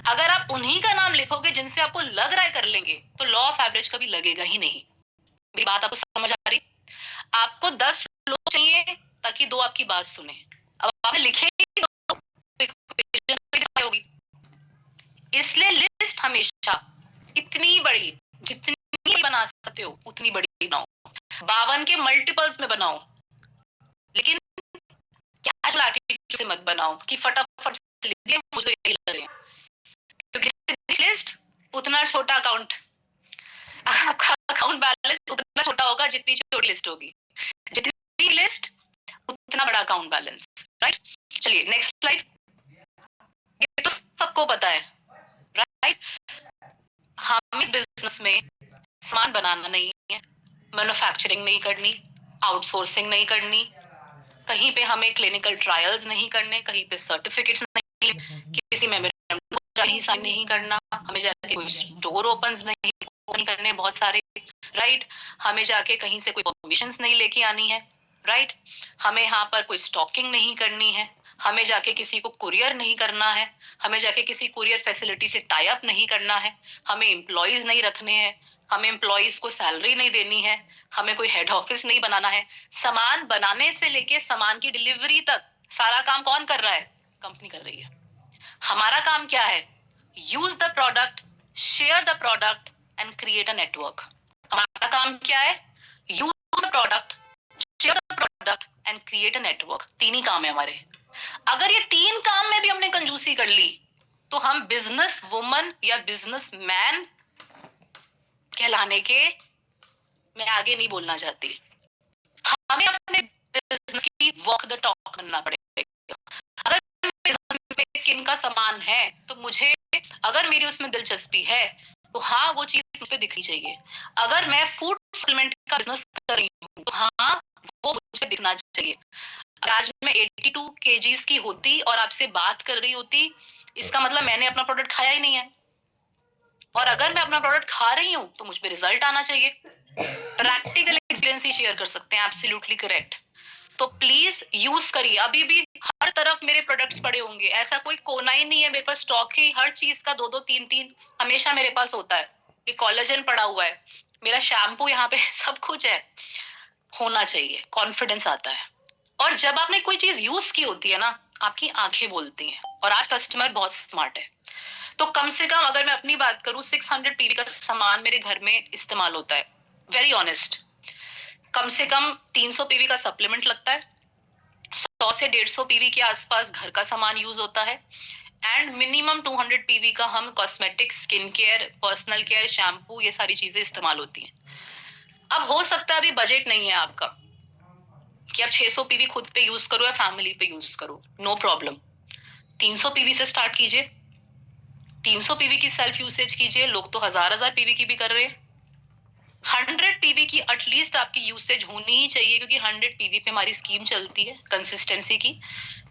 अगर आप उन्हीं का नाम लिखोगे जिनसे आपको लग रहा है कर लेंगे, तो लॉ ऑफ एवरेज कभी लगेगा ही नहीं। मेरी बात आपको समझ आ रही? आपको 10 लोग चाहिए ताकि 2 आपकी बात सुने। अब आपने लिखे होगी, इसलिए लिस्ट हमेशा इतनी बड़ी, जितनी बना सकते हो उतनी बड़ी बनाओ। 52 के मल्टीपल्स में बनाओ, लेकिन कैजुअल एटीट्यूड से मत बनाओ कि फटाफट लिख दिया, मुझे यही लग रहा है। क्योंकि लिस्ट उतना छोटा अकाउंट, आपका अकाउंट बैलेंस उतना छोटा होगा जितनी छोटी लिस्ट होगी। जितनी लिस्ट उतना बड़ा अकाउंट बैलेंस, राइट? चलिए नेक्स्ट स्लाइड। ये तो सबको पता है, राइट? हम इस बिजनेस में सामान बनाना नहीं है, मैन्युफैक्चरिंग नहीं करनी, आउटसोर्सिंग नहीं करनी, कहीं पे हमें क्लिनिकल ट्रायल्स नहीं करने, कहीं पे सर्टिफिकेट्स नहीं, किसी में कहीं साइन नहीं करना, हमें जाके कोई स्टोर ओपन नहीं करने बहुत सारे, राइट। हमें जाके कहीं से कोई परमिशंस नहीं लेके आनी है, राइट। हमें यहाँ पर कोई स्टॉकिंग नहीं करनी है, हमें जाके किसी को कुरियर नहीं करना है, हमें जाके किसी कुरियर फैसिलिटी से टाई अप नहीं करना है, हमें एम्प्लॉयज नहीं रखने हैं, हमें एम्प्लॉयज को सैलरी नहीं देनी है, हमें कोई हेड ऑफिस नहीं बनाना है। सामान बनाने से लेके सामान की डिलीवरी तक सारा काम कौन कर रहा है? कंपनी कर रही है। हमारा काम क्या है? Use the product, share the product and create a network. हमारा काम क्या है? Use the product, share the product and create a network. तीन ही काम है हमारे। अगर ये तीन काम में भी हमने कंजूसी कर ली तो हम बिजनेस वुमन या बिजनेस मैन कहलाने के मैं आगे नहीं बोलना चाहती। हमें अपने बिजनेस की वॉक द टॉक करना पड़ेगा। अगर बिजनेस में स्किन का सामान है तो मुझे, अगर मेरी उसमें दिलचस्पी है तो हाँ वो चीज मुझे दिखनी चाहिए। अगर मैं फूड सप्लीमेंट का बिजनेस कर रही हूँ तो हाँ वो मुझे दिखना चाहिए। आज मैं 82 kgs की होती और आपसे बात कर रही होती, इसका मतलब मैंने अपना प्रोडक्ट खाया ही नहीं है। और अगर मैं अपना प्रोडक्ट खा रही हूँ तो मुझ पे रिजल्ट आना चाहिए। प्रैक्टिकल एक्सपीरियंस ही शेयर कर सकते हैं, एब्सोल्युटली करेक्ट। तो प्लीज यूज करिए। अभी भी हर तरफ मेरे प्रोडक्ट्स पड़े होंगे, ऐसा कोई कोना ही नहीं है मेरे पास स्टॉक ही, हर चीज का दो दो तीन तीन हमेशा मेरे पास होता है। ये कोलेजन पड़ा हुआ है, मेरा शैम्पू यहाँ पे सब कुछ है। होना चाहिए, कॉन्फिडेंस आता है। और जब आपने कोई चीज यूज की होती है ना, आपकी आंखें बोलती हैं। और आज कस्टमर बहुत स्मार्ट है, तो कम से कम अगर मैं अपनी बात करूं 600 पीवी का सामान मेरे घर में इस्तेमाल होता है। वेरी ऑनेस्ट, कम से कम 300 पीवी का सप्लीमेंट लगता है, 100 से 150 पीवी के आसपास घर का सामान यूज होता है, एंड मिनिमम 200 पीवी का हम cosmetics, skin care, personal care, shampoo, ये सारी चीजें इस्तेमाल होती हैं। अब हो सकता है अभी बजट नहीं है आपका कि आप 600 पीवी खुद पे यूज करो या फैमिली पे यूज करो, नो प्रॉब्लम। 300 पीवी से स्टार्ट कीजिए, 300 पीवी की सेल्फ यूसेज कीजिए। लोग तो हजार पीवी की भी कर रहे हैं। 100 पीवी की एटलीस्ट आपकी यूसेज होनी ही चाहिए, क्योंकि 100 पीवी पे हमारी स्कीम चलती है कंसिस्टेंसी की।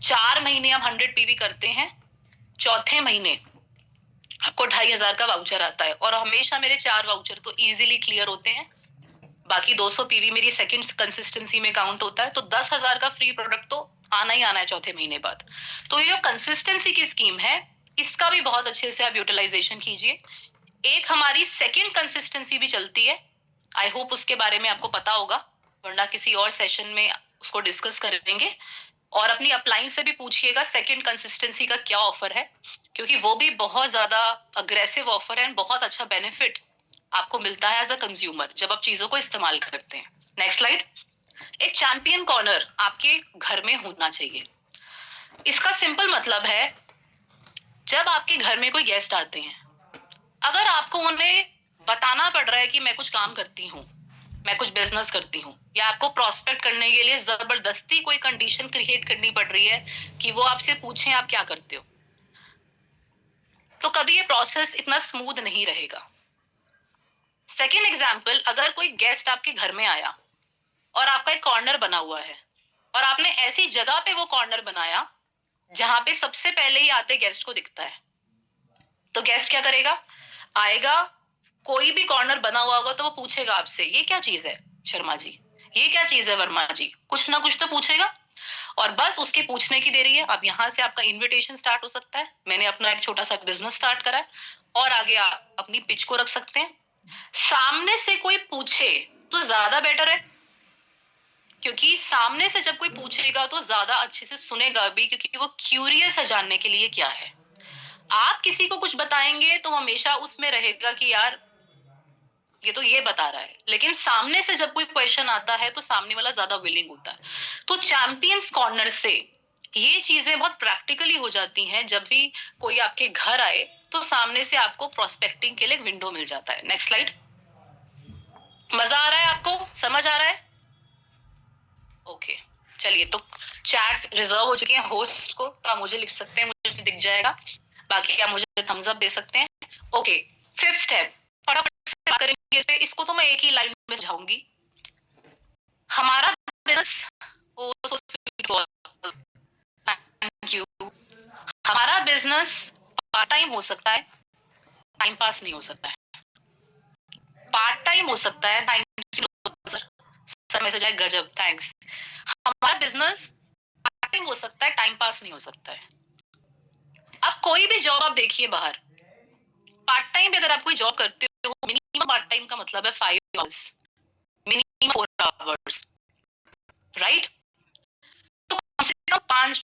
4 महीने हम 100 पीवी करते हैं, चौथे महीने आपको 2500 का वाउचर आता है। और हमेशा मेरे 4 वाउचर तो इजीली क्लियर होते हैं। बाकी 200 पीवी मेरी सेकंड कंसिस्टेंसी में काउंट होता है, तो 10,000 का फ्री प्रोडक्ट तो आना ही आना है चौथे महीने बाद। तो ये जो कंसिस्टेंसी की स्कीम है, इसका भी बहुत अच्छे से आप यूटिलाइजेशन कीजिए। एक हमारी सेकंड कंसिस्टेंसी भी चलती है, आई होप उसके बारे में आपको पता होगा, वरना किसी और सेशन में उसको डिस्कस करेंगे। और अपनी अपलाइन से भी पूछिएगा सेकंड कंसिस्टेंसी का क्या ऑफर है, क्योंकि वो भी बहुत ज्यादा अग्रेसिव ऑफर है, बहुत अच्छा बेनिफिट आपको मिलता है एज अ कंज्यूमर जब आप चीजों को इस्तेमाल करते हैं। Next slide. एक चैंपियन कॉर्नर आपके घर में होना चाहिए। इसका सिंपल मतलब है, जब आपके घर में कोई गेस्ट आते हैं, अगर आपको उन्हें बताना पड़ रहा है कि मैं कुछ काम करती हूँ, मैं कुछ बिजनेस करती हूँ, या आपको प्रोस्पेक्ट करने के लिए जबरदस्ती कोई कंडीशन क्रिएट करनी पड़ रही है कि वो आपसे पूछें आप क्या करते हो, तो कभी ये प्रोसेस इतना स्मूथ नहीं रहेगा। सेकेंड एग्जाम्पल, अगर कोई गेस्ट आपके घर में आया और आपका एक कॉर्नर बना हुआ है, और आपने ऐसी जगह पे वो कॉर्नर बनाया जहां पे सबसे पहले ही आते गेस्ट को दिखता है, तो गेस्ट क्या करेगा? आएगा, कोई भी कॉर्नर बना हुआ होगा तो वो पूछेगा आपसे, ये क्या चीज है शर्मा जी, ये क्या चीज है वर्मा जी, कुछ ना कुछ तो पूछेगा। और बस उसके पूछने की देरी है। अब यहाँ से आपका इनविटेशन स्टार्ट हो सकता है, मैंने अपना एक छोटा सा बिजनेस स्टार्ट करा है, और आगे आप अपनी पिच को रख सकते हैं। सामने से कोई पूछे तो ज्यादा बेटर है, क्योंकि सामने से जब कोई पूछेगा तो ज्यादा अच्छे से सुनेगा भी, क्योंकि वो क्यूरियस है जानने के लिए क्या है। आप किसी को कुछ बताएंगे तो हमेशा उसमें रहेगा कि यार ये तो ये बता रहा है, लेकिन सामने से जब कोई क्वेश्चन आता है तो सामने वाला ज्यादा विलिंग होता है। तो चैंपियंस कॉर्नर से ये चीजें बहुत प्रैक्टिकली हो जाती हैं। जब भी कोई आपके घर आए तो सामने से आपको प्रोस्पेक्टिंग के लिए विंडो मिल जाता है। Next slide. मजा आ रहा है आपको, समझ आ रहा है? ओके, चलिए, तो चैट रिजर्व हो चुकी है होस्ट को, तो आप मुझे लिख सकते हैं, मुझे दिख जाएगा। बाकी आप मुझे थम्स अप दे सकते हैं। ओके, फिफ्थ स्टेप फटाफट से करेंगे इसको, तो मैं एक ही लाइन में समझाऊंगी। हमारा बिजनेस, थैंक यू, हमारा बिजनेस पार्ट टाइम हो सकता है, टाइम पास नहीं हो सकता है। पार्ट टाइम हो सकता है, टाइम सर मैसेज आए गजब, थैंक्स। हमारा बिजनेस पार्ट टाइम हो सकता है, टाइम पास नहीं हो सकता है। अब कोई भी जॉब आप देखिए बाहर, पार्ट टाइम भी अगर आप कोई जॉब करते हो, मिनिमम पार्ट टाइम का मतलब है 5 आवर्स, मिनिमम 4 आवर्स, राइट? तो कम से कम 5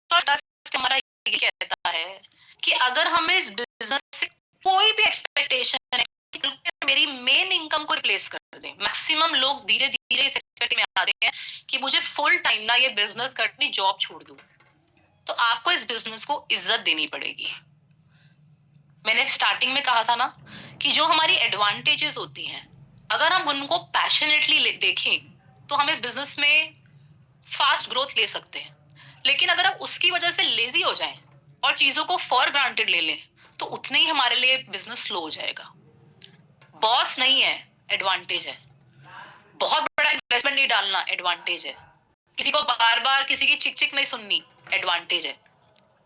हमारा ये कहता है कि अगर हमें इस बिजनेस से कोई भी एक्सपेक्टेशन है कि मेरी मेन इनकम को रिप्लेस कर दे, मैक्सिमम लोग धीरे धीरे इस एक्सपेक्ट में आते हैं कि मुझे फुल टाइम ना ये बिजनेस करनी, जॉब छोड़ दूं, तो आपको इस बिजनेस को इज्जत देनी पड़ेगी। मैंने स्टार्टिंग में कहा था ना कि जो हमारी एडवांटेजेस होती हैं, अगर हम उनको पैशनेटली देखें तो हम इस बिजनेस में फास्ट ग्रोथ ले सकते हैं। लेकिन अगर हम उसकी वजह से लेजी हो जाएं और चीजों को फॉर ग्रांटेड ले लें, तो उतने ही हमारे लिए बिजनेस स्लो हो जाएगा। बॉस नहीं है, एडवांटेज है। बहुत बड़ा इन्वेस्टमेंट नहीं डालना, एडवांटेज है। किसी को बार बार किसी की चिक चिक नहीं सुननी, एडवांटेज है।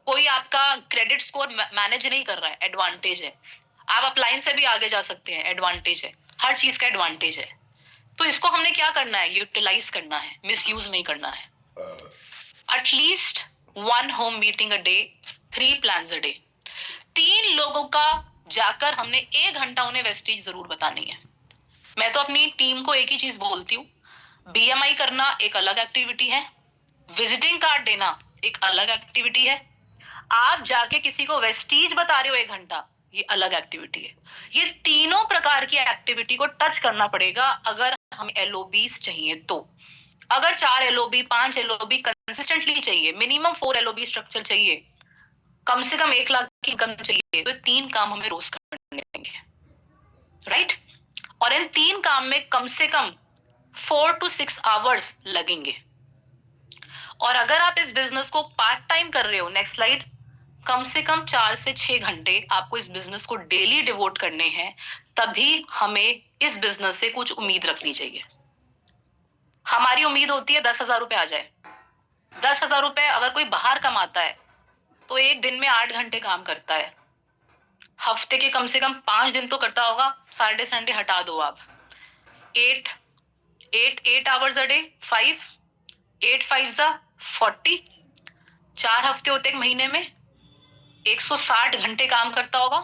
कोई आपका क्रेडिट स्कोर मैनेज नहीं कर रहा है, एडवांटेज है। आप अपलाइन से भी आगे जा सकते हैं, एडवांटेज है। हर चीज का एडवांटेज है। तो इसको हमने क्या करना है, यूटिलाइज करना है, मिसयूज नहीं करना है। At least 1 home meeting a day, 3 plans a day. 3 लोगों का जाकर हमने 1 घंटा उन्हें वेस्टेज जरूर बतानी है। मैं तो अपनी टीम को एक ही चीज बोलती हूँ, बीएमआई करना एक अलग एक्टिविटी है, विजिटिंग कार्ड देना एक अलग एक्टिविटी है, आप जाके किसी को वेस्टीज बता रहे हो 1 घंटा, ये अलग एक्टिविटी है। ये तीनों प्रकार की एक्टिविटी को टच करना पड़ेगा अगर हमें एलओबीज चाहिए तो। अगर 4 एलओबी 5 एलओबी कंसिस्टेंटली चाहिए, मिनिमम 4 एलओबी स्ट्रक्चर चाहिए, कम से कम 1 लाख की इनकम चाहिए, तो 3 काम हमें रोज करने पड़ेंगे, राइट? और इन 3 काम में कम से कम 4 to 6 आवर्स लगेंगे। और अगर आप इस बिजनेस को पार्ट टाइम कर रहे हो, नेक्स्ट स्लाइड, कम से कम 4 से 6 घंटे आपको इस बिजनेस को डेली डिवोट करने हैं, तभी हमें इस बिजनेस से कुछ उम्मीद रखनी चाहिए। हमारी उम्मीद होती है 10,000 रुपए आ जाए। 10,000 रुपए अगर कोई बाहर कमाता है तो एक दिन में 8 घंटे काम करता है, हफ्ते के कम से कम 5 दिन तो करता होगा, सैटरडे संडे हटा दो आप, 8 आवर्स अ डे, 8 5 40, 4 हफ्ते होते एक महीने में, 160 घंटे काम करता होगा,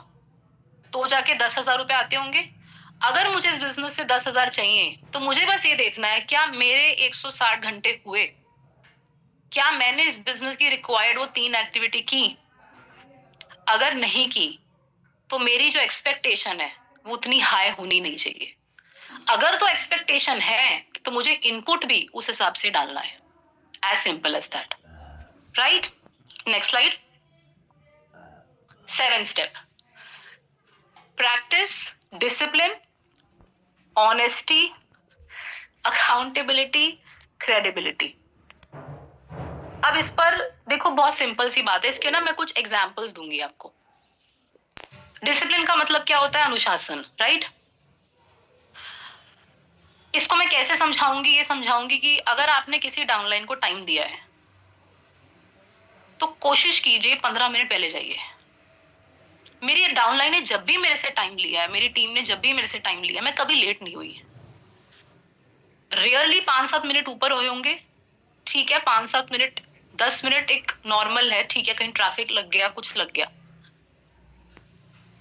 तो जाके 10,000 रुपए आते होंगे। अगर मुझे इस बिजनेस से 10,000 चाहिए तो मुझे बस ये देखना है क्या मेरे 160 घंटे हुए, क्या मैंने इस बिजनेस की रिक्वायर्ड वो 3 एक्टिविटी की। अगर नहीं की तो मेरी जो एक्सपेक्टेशन है वो उतनी हाई होनी नहीं चाहिए। अगर तो एक्सपेक्टेशन है तो मुझे इनपुट भी उस हिसाब से डालना है, as simple as that, right? Next slide. 7 step, practice discipline, honesty, accountability, credibility. अब इस पर देखो, बहुत सिंपल सी बात है, इसके ना मैं कुछ एग्जांपल्स दूंगी आपको। डिसिप्लिन का मतलब क्या होता है, अनुशासन, राइट? इसको मैं कैसे समझाऊंगी, ये समझाऊंगी कि अगर आपने किसी डाउनलाइन को टाइम दिया है तो कोशिश कीजिए 15 मिनट पहले जाइए। मेरी डाउनलाइन ने जब भी मेरे से टाइम लिया है, मेरी टीम ने जब भी मेरे से टाइम लिया, मैं कभी लेट नहीं हुई। रेयरली 5-7 मिनट ऊपर हुए होंगे, ठीक है, 5-7 मिनट, 10 मिनट एक नॉर्मल है, ठीक है, कहीं ट्रैफिक लग गया, कुछ लग गया।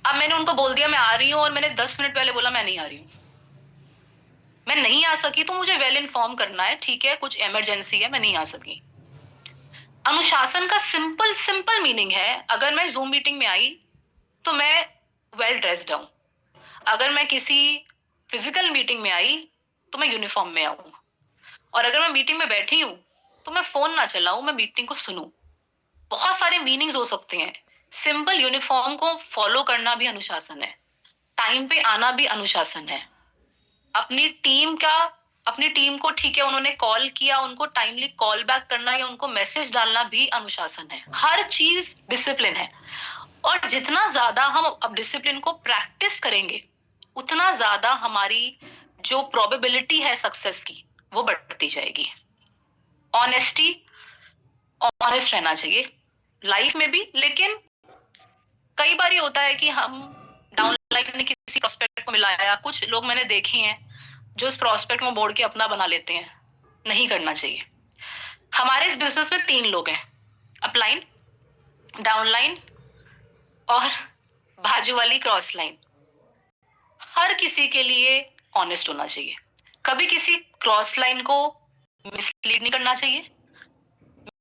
अब मैंने उनको बोल दिया मैं आ रही हूँ और मैंने 10 मिनट पहले बोला मैं नहीं आ रही हूँ, मैं नहीं आ सकी, तो मुझे वेल इन्फॉर्म करना है, ठीक है, कुछ इमरजेंसी है, मैं नहीं आ सकी। अनुशासन का सिंपल सिंपल मीनिंग है, अगर मैं जूम मीटिंग में आई तो मैं वेल ड्रेस्ड हूं, अगर मैं किसी फिजिकल मीटिंग में आई तो मैं यूनिफॉर्म में आऊं, और अगर मैं मीटिंग में बैठी हूं तो मैं फोन ना चलाऊं, मैं मीटिंग को सुनूं। बहुत सारे मीनिंग्स हो सकते हैं। सिंपल यूनिफॉर्म को फॉलो करना भी अनुशासन है, टाइम पे आना भी अनुशासन है, अपनी टीम को, ठीक है, उन्होंने कॉल किया, उनको टाइमली कॉल बैक करना या उनको मैसेज डालना भी अनुशासन है। हर चीज डिसिप्लिन है। और जितना ज्यादा हम अब डिसिप्लिन को प्रैक्टिस करेंगे, उतना ज्यादा हमारी जो प्रोबेबिलिटी है सक्सेस की, वो बढ़ती जाएगी। ऑनेस्टी, ऑनेस्ट रहना चाहिए लाइफ में भी, लेकिन कई बार ये होता है कि हम डाउनलाइन ने किसी प्रोस्पेक्ट को मिलाया, कुछ लोग मैंने देखे हैं जो इस प्रोस्पेक्ट को मोड़ के अपना बना लेते हैं। नहीं करना चाहिए। हमारे इस बिजनेस में 3 लोग हैं, अपलाइन, डाउनलाइन और बाजू वाली क्रॉस लाइन। हर किसी के लिए ऑनेस्ट होना चाहिए। कभी किसी क्रॉस लाइन को मिसलीड नहीं करना चाहिए।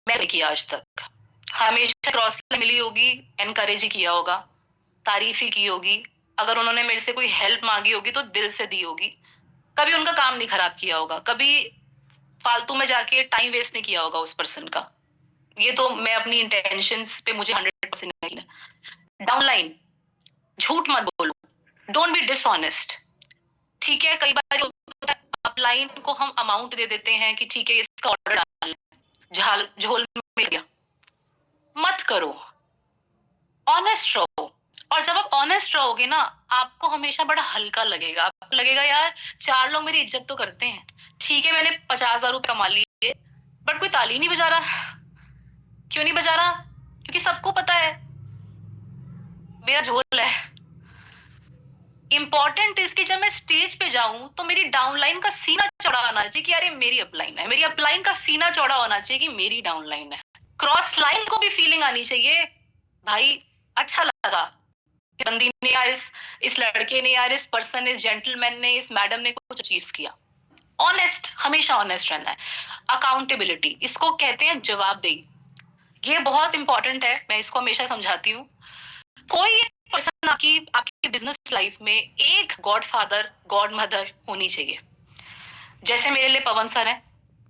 मैं नहीं किया आज तक। हमेशा क्रॉस लाइन मिली होगी, एनकरेज ही किया होगा, तारीफ ही की होगी। अगर उन्होंने मेरे से कोई हेल्प मांगी होगी तो दिल से दी होगी। कभी उनका काम नहीं खराब किया होगा, कभी फालतू में जाके टाइम वेस्ट नहीं किया होगा उस पर्सन का। ये तो मैं अपनी इंटेंशंस पे मुझे 100% यकीन है। डाउनलाइन, झूठ मत बोलो, डोंट बी डिसऑनेस्ट। ठीक है, कई बार अपलाइन को हम अमाउंट दे देते हैं कि ठीक है इसका ऑर्डर डालना है, झोल मिल गया। मत करो, ऑनेस्ट रहो। और जब आप ऑनेस्ट रहोगे ना, आपको हमेशा बड़ा हल्का लगेगा। आपको लगेगा यार 4 लोग मेरी इज्जत तो करते हैं। ठीक है, मैंने 50,000 रुपये कमा लिए, बट कोई ताली नहीं बजा रहा। क्यों नहीं बजा रहा? क्योंकि सबको पता है मेरा झोल है। इंपॉर्टेंट इसकी जब मैं स्टेज पे जाऊं तो मेरी डाउनलाइन का सीना चौड़ा होना चाहिए कि अरे मेरी अपलाइन है, मेरी अपलाइन का सीना चौड़ा होना चाहिए कि मेरी डाउनलाइन है। क्रॉस लाइन को भी फीलिंग आनी चाहिए, भाई अच्छा लगा इस बंदी ने या इस लड़के ने या इस पर्सन ने, इस जेंटलमैन ने, इस मैडम ने कुछ अचीव किया। ऑनेस्ट, हमेशा ऑनेस्ट रहना है। अकाउंटेबिलिटी, इसको कहते हैं जवाबदेही। ये बहुत इंपॉर्टेंट है, मैं इसको हमेशा समझाती हूँ। कोई पर्सन आपकी बिजनेस लाइफ में एक गॉड फादर, गॉड मदर होनी चाहिए। जैसे मेरे लिए पवन सर है।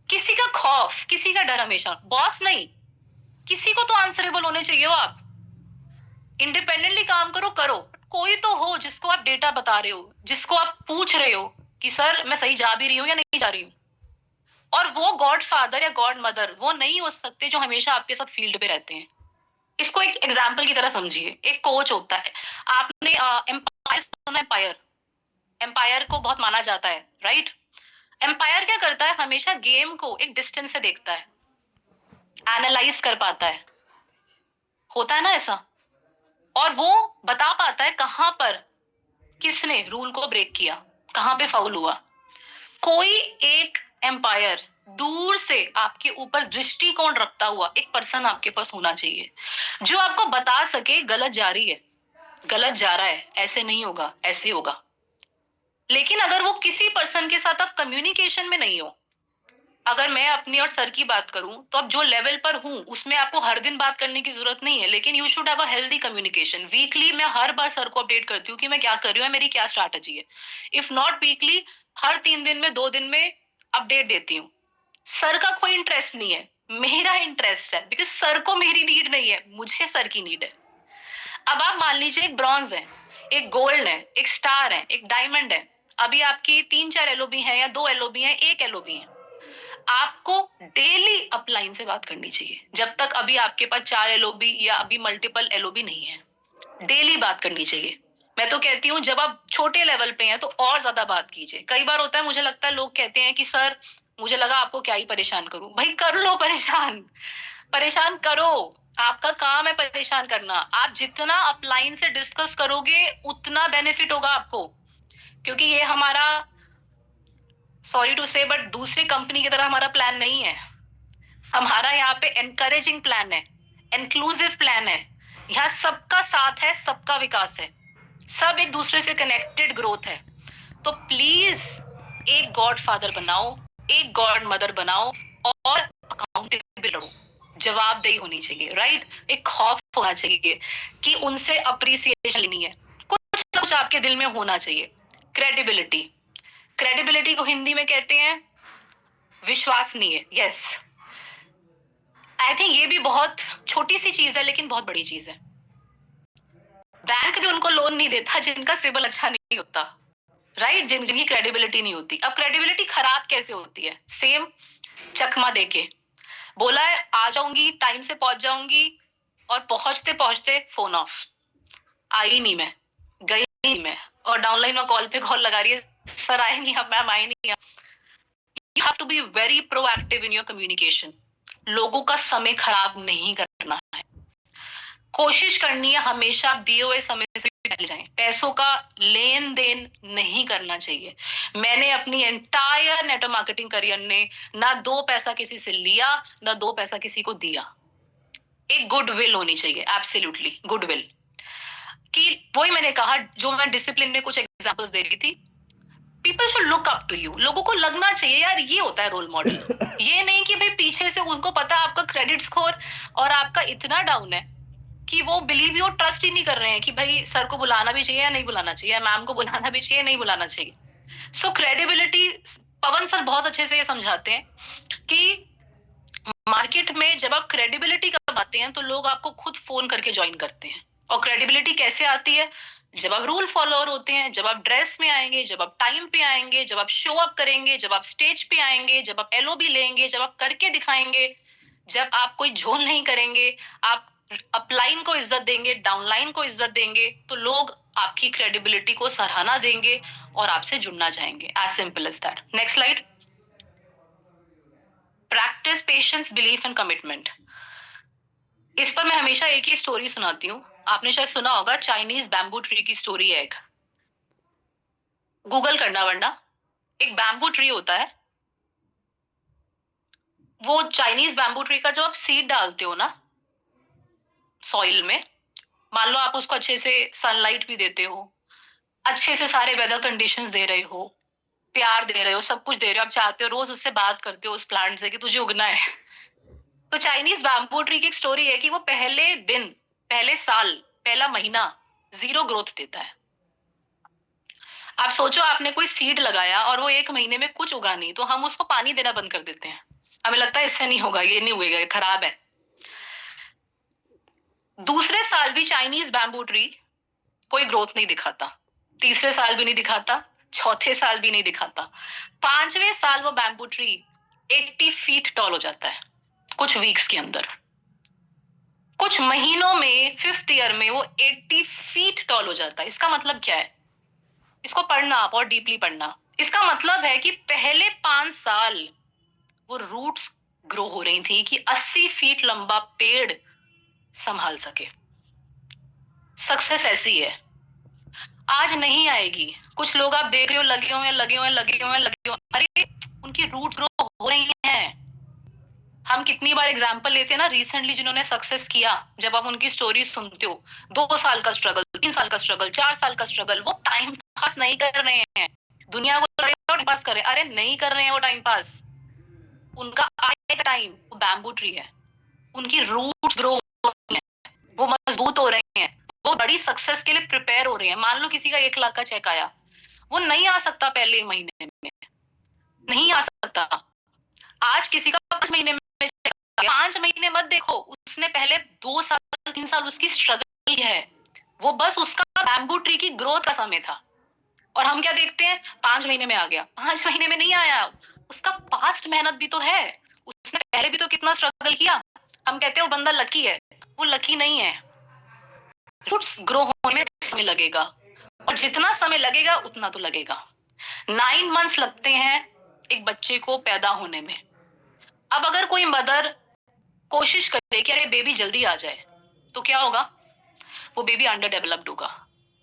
किसी का खौफ, किसी का डर हमेशा, बॉस नहीं, किसी को तो आंसरेबल होने चाहिए हो आप। इंडिपेंडेंटली काम करो, कोई तो हो जिसको आप डेटा बता रहे हो, जिसको आप पूछ रहे हो कि सर मैं सही जा भी रही हूँ या नहीं जा रही हूँ। और वो गॉड फादर या गॉड मदर वो नहीं हो सकते जो हमेशा आपके साथ फील्ड पे रहते हैं। इसको एक एग्जाम्पल की तरह समझिए। एक कोच होता है, आपने एम्पायर सुना? एम्पायर को बहुत माना जाता है, राइट? एम्पायर क्या करता है? हमेशा गेम को एक डिस्टेंस से देखता है, एनालाइज कर पाता है। होता है ना ऐसा? और वो बता पाता है कहां पर किसने रूल को ब्रेक किया, कहां पे फाउल हुआ। कोई एक एम्पायर दूर से आपके ऊपर दृष्टिकोण रखता हुआ एक पर्सन आपके पास होना चाहिए, जो आपको बता सके गलत जा रही है, गलत जा रहा है, ऐसे नहीं होगा, ऐसे होगा। लेकिन अगर वो किसी पर्सन के साथ आप कम्युनिकेशन में नहीं हो, अगर मैं अपनी और सर की बात करूं तो अब जो लेवल पर हूं उसमें आपको हर दिन बात करने की जरूरत नहीं है, लेकिन you should have a healthy communication. Weekly मैं हर बार सर को अपडेट करती हूँ कि मैं क्या कर रही हूँ, मेरी क्या स्ट्रैटेजी है। इफ नॉट वीकली, हर 3 दिन में, 2 दिन में अपडेट देती हूँ। सर का कोई इंटरेस्ट नहीं है, मेरा इंटरेस्ट है, बिकॉज सर को मेरी नीड नहीं है, मुझे सर की नीड है। अब आप मान लीजिए एक ब्रॉन्ज है, एक गोल्ड है, एक स्टार है, एक डायमंड है। अभी आपकी 3-4 एलओबी है या 2 एलओबी है, 1 एलओबी है। आपको डेली अपलाइन से बात करनी चाहिए। जब तक अभी आपके पास 4 एलओबी या अभी मल्टीपल एलओबी नहीं है, डेली बात करनी चाहिए। मैं तो कहती हूँ जब आप छोटे लेवल पे हैं तो और ज्यादा बात कीजिए। कई बार होता है, मुझे लगता है लोग कहते हैं कि सर मुझे लगा आपको क्या ही परेशान करूं। भाई कर लो परेशान, परेशान करो, आपका काम है परेशान करना। आप जितना अपलाइन से डिस्कस करोगे उतना बेनिफिट होगा आपको, क्योंकि ये हमारा, सॉरी टू से, बट दूसरी कंपनी की तरह हमारा प्लान नहीं है। हमारा यहाँ पे एनकरेजिंग प्लान है, इंक्लूसिव प्लान है। यहाँ सबका साथ है, सबका विकास है, सब एक दूसरे से कनेक्टेड ग्रोथ है। तो प्लीज एक गॉड फादर बनाओ, एक गॉड मदर बनाओ और अकाउंटेबल रहो। जवाबदेही होनी चाहिए, राइट? एक खौफ होना चाहिए कि उनसे अप्रिसिएशन लेनी है, कुछ आपके दिल में होना चाहिए। क्रेडिबिलिटी, क्रेडिबिलिटी को हिंदी में कहते हैं विश्वसनीय। यस, आई थिंक ये भी बहुत छोटी सी चीज है लेकिन बहुत बड़ी चीज है। बैंक भी उनको लोन नहीं देता जिनका सिबिल अच्छा नहीं होता, राइट? जिनकी क्रेडिबिलिटी नहीं होती। अब क्रेडिबिलिटी खराब कैसे होती है? सेम चकमा देके बोला है आ जाऊंगी, टाइम से पहुंच जाऊंगी, और पहुंचते पहुंचते फोन ऑफ, आई नहीं मैं, गई नहीं मैं, और डाउनलाइन में कॉल पे कॉल लगा रही है, सर आए नहीं, अब मैम आई नहीं। You have to be very proactive in your communication. लोगों का समय खराब नहीं करना है। कोशिश करनी है हमेशा आप दिए हुए समय से पहले जाएं। पैसों का लेन देन नहीं करना चाहिए। मैंने अपनी एंटायर नेटवर्क मार्केटिंग करियर ने ना 2 पैसा किसी से लिया, ना 2 पैसा किसी को दिया। एक गुडविल होनी चाहिए, एब्सोल्युटली गुडविल। कि वही मैंने कहा, जो मैं डिसिप्लिन में कुछ एग्जांपल्स दे रही थी, people should look up to you. लोगों को लगना चाहिए यार ये होता है रोल मॉडल। ये नहीं कि भाई पीछे से उनको पता है आपका क्रेडिट स्कोर और आपका इतना डाउन है कि वो बिलीव यू ट्रस्ट ही नहीं कर रहे हैं कि भाई सर को बुलाना भी चाहिए या नहीं बुलाना चाहिए, मैम को बुलाना भी चाहिए नहीं बुलाना चाहिए। सो क्रेडिबिलिटी, पवन सर बहुत अच्छे से ये समझाते हैं कि मार्केट में जब आप क्रेडिबिलिटी का बातें हैं तो लोग आपको खुद फोन करके ज्वाइन करते हैं। और क्रेडिबिलिटी कैसे आती है? जब आप रूल फॉलोअर होते हैं, जब आप ड्रेस में आएंगे, जब आप टाइम पे आएंगे, जब आप शो अप करेंगे, जब आप स्टेज पे आएंगे, जब आप एलओबी लेंगे, जब आप करके दिखाएंगे, जब आप कोई झोल नहीं करेंगे, आप अपलाइन को इज्जत देंगे, डाउनलाइन को इज्जत देंगे, तो लोग आपकी क्रेडिबिलिटी को सराहना देंगे और आपसे जुड़ना चाहेंगे। As simple as that. Next slide. Practice patience, belief and commitment. इस पर मैं हमेशा एक ही स्टोरी सुनाती हूँ। आपने शायद सुना होगा, चाइनीज बैम्बू ट्री की स्टोरी है एक। गूगल करना वरना। एक बैम्बू ट्री होता है, वो चाइनीज बैम्बू ट्री का जब आप सीड डालते हो ना सॉइल में, मान लो आप उसको अच्छे से सनलाइट भी देते हो, अच्छे से सारे वेदर कंडीशंस दे रहे हो, प्यार दे रहे हो, सब कुछ दे रहे हो, आप चाहते हो रोज उससे बात करते हो उस प्लांट से कि तुझे उगना है। तो चाइनीज बैम्बू ट्री की एक स्टोरी है कि वो पहले दिन, पहले साल, पहला महीना 0 ग्रोथ देता है। आप सोचो आपने कोई सीड लगाया और वो 1 महीने में कुछ उगा नहीं, तो हम उसको पानी देना बंद कर देते हैं। हमें लगता है इससे नहीं होगा, ये नहीं उगेगा, ये खराब है। दूसरे साल भी चाइनीज बैम्बू ट्री कोई ग्रोथ नहीं दिखाता, तीसरे साल भी नहीं दिखाता, चौथे साल भी नहीं दिखाता, 5वें साल वो बैम्बू ट्री 80 फीट टॉल हो जाता है कुछ वीक्स के अंदर। कुछ महीनों में 5th ईयर में वो 80 फीट टॉल हो जाता है। इसका मतलब क्या है? इसको पढ़ना आप और डीपली पढ़ना। इसका मतलब है कि पहले 5 साल वो रूट्स ग्रो हो रही थी कि 80 फीट लंबा पेड़ संभाल सके। सक्सेस ऐसी है, आज नहीं आएगी। कुछ लोग आप देख रहे हो लगे हुए लगे हुए, अरे उनकी रूट ग्रो हो रही हैं। हम कितनी बार एग्जांपल लेते हैं ना, रिसेंटली जिन्होंने सक्सेस किया, जब आप उनकी स्टोरी सुनते हो, 2 साल का स्ट्रगल, 3 साल का स्ट्रगल, 4 साल का स्ट्रगल, वो टाइम पास नहीं कर रहे हैं। दुनिया को टाइम पास करे, अरे नहीं कर रहे हैं वो टाइम पास। उनका आएगा टाइम। वो बैम्बू ट्री है, उनकी रूट्स ग्रो हो रही हैं, वो मजबूत हो रहे हैं, वो बड़ी सक्सेस के लिए प्रिपेयर हो रहे हैं। मान लो किसी का 1 लाख का चेक आया, वो नहीं आ सकता पहले महीने में, नहीं आ सकता। आज किसी का 5 महीने में, 5 महीने मत देखो, उसने पहले 2 साल 3 साल उसकी स्ट्रगल है। वो बस उसका बैम्बू ट्री की ग्रोथ का समय था। और हम क्या देखते हैं, 5 महीने में आ गया। 5 महीने में नहीं आया, उसका पास्ट मेहनत भी तो है, उसने पहले भी तो कितना स्ट्रगल किया। हम कहते हैं वो बंदा लकी है, वो लकी नहीं है। फ्रूट्स ग्रो होने में समय लगेगा, और जितना समय लगेगा उतना तो लगेगा। 9 मंथ्स लगते हैं एक बच्चे को पैदा होने में। अब अगर कोई मदर कोशिश करे कि अरे बेबी जल्दी आ जाए, तो क्या होगा? वो बेबी अंडर डेवलप्ड होगा,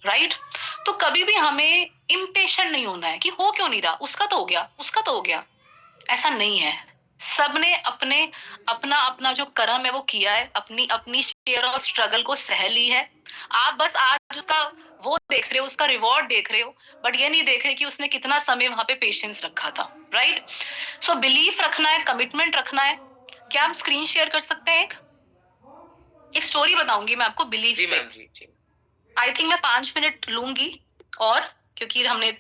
राइट? तो कभी भी हमें इम्पेशेंट नहीं होना है कि हो क्यों नहीं रहा, उसका तो हो गया, उसका तो हो गया। ऐसा नहीं है। सबने अपने अपना अपना जो कर्म है वो किया है, अपनी अपनी शेयर ऑफ स्ट्रगल को सह ली है। आप बस आज उसका वो देख रहे हो, उसका रिवॉर्ड देख रहे हो, बट ये नहीं देख रहे कि उसने कितना समय वहां पे पेशेंस रखा था, राइट? सो बिलीफ रखना है, कमिटमेंट रखना है। क्या हम स्क्रीन शेयर कर सकते हैं? एक स्टोरी बताऊंगी मैं आपको बिलीफ पे। आई थिंक मैं 5 मिनट लूंगी, और क्योंकि हमने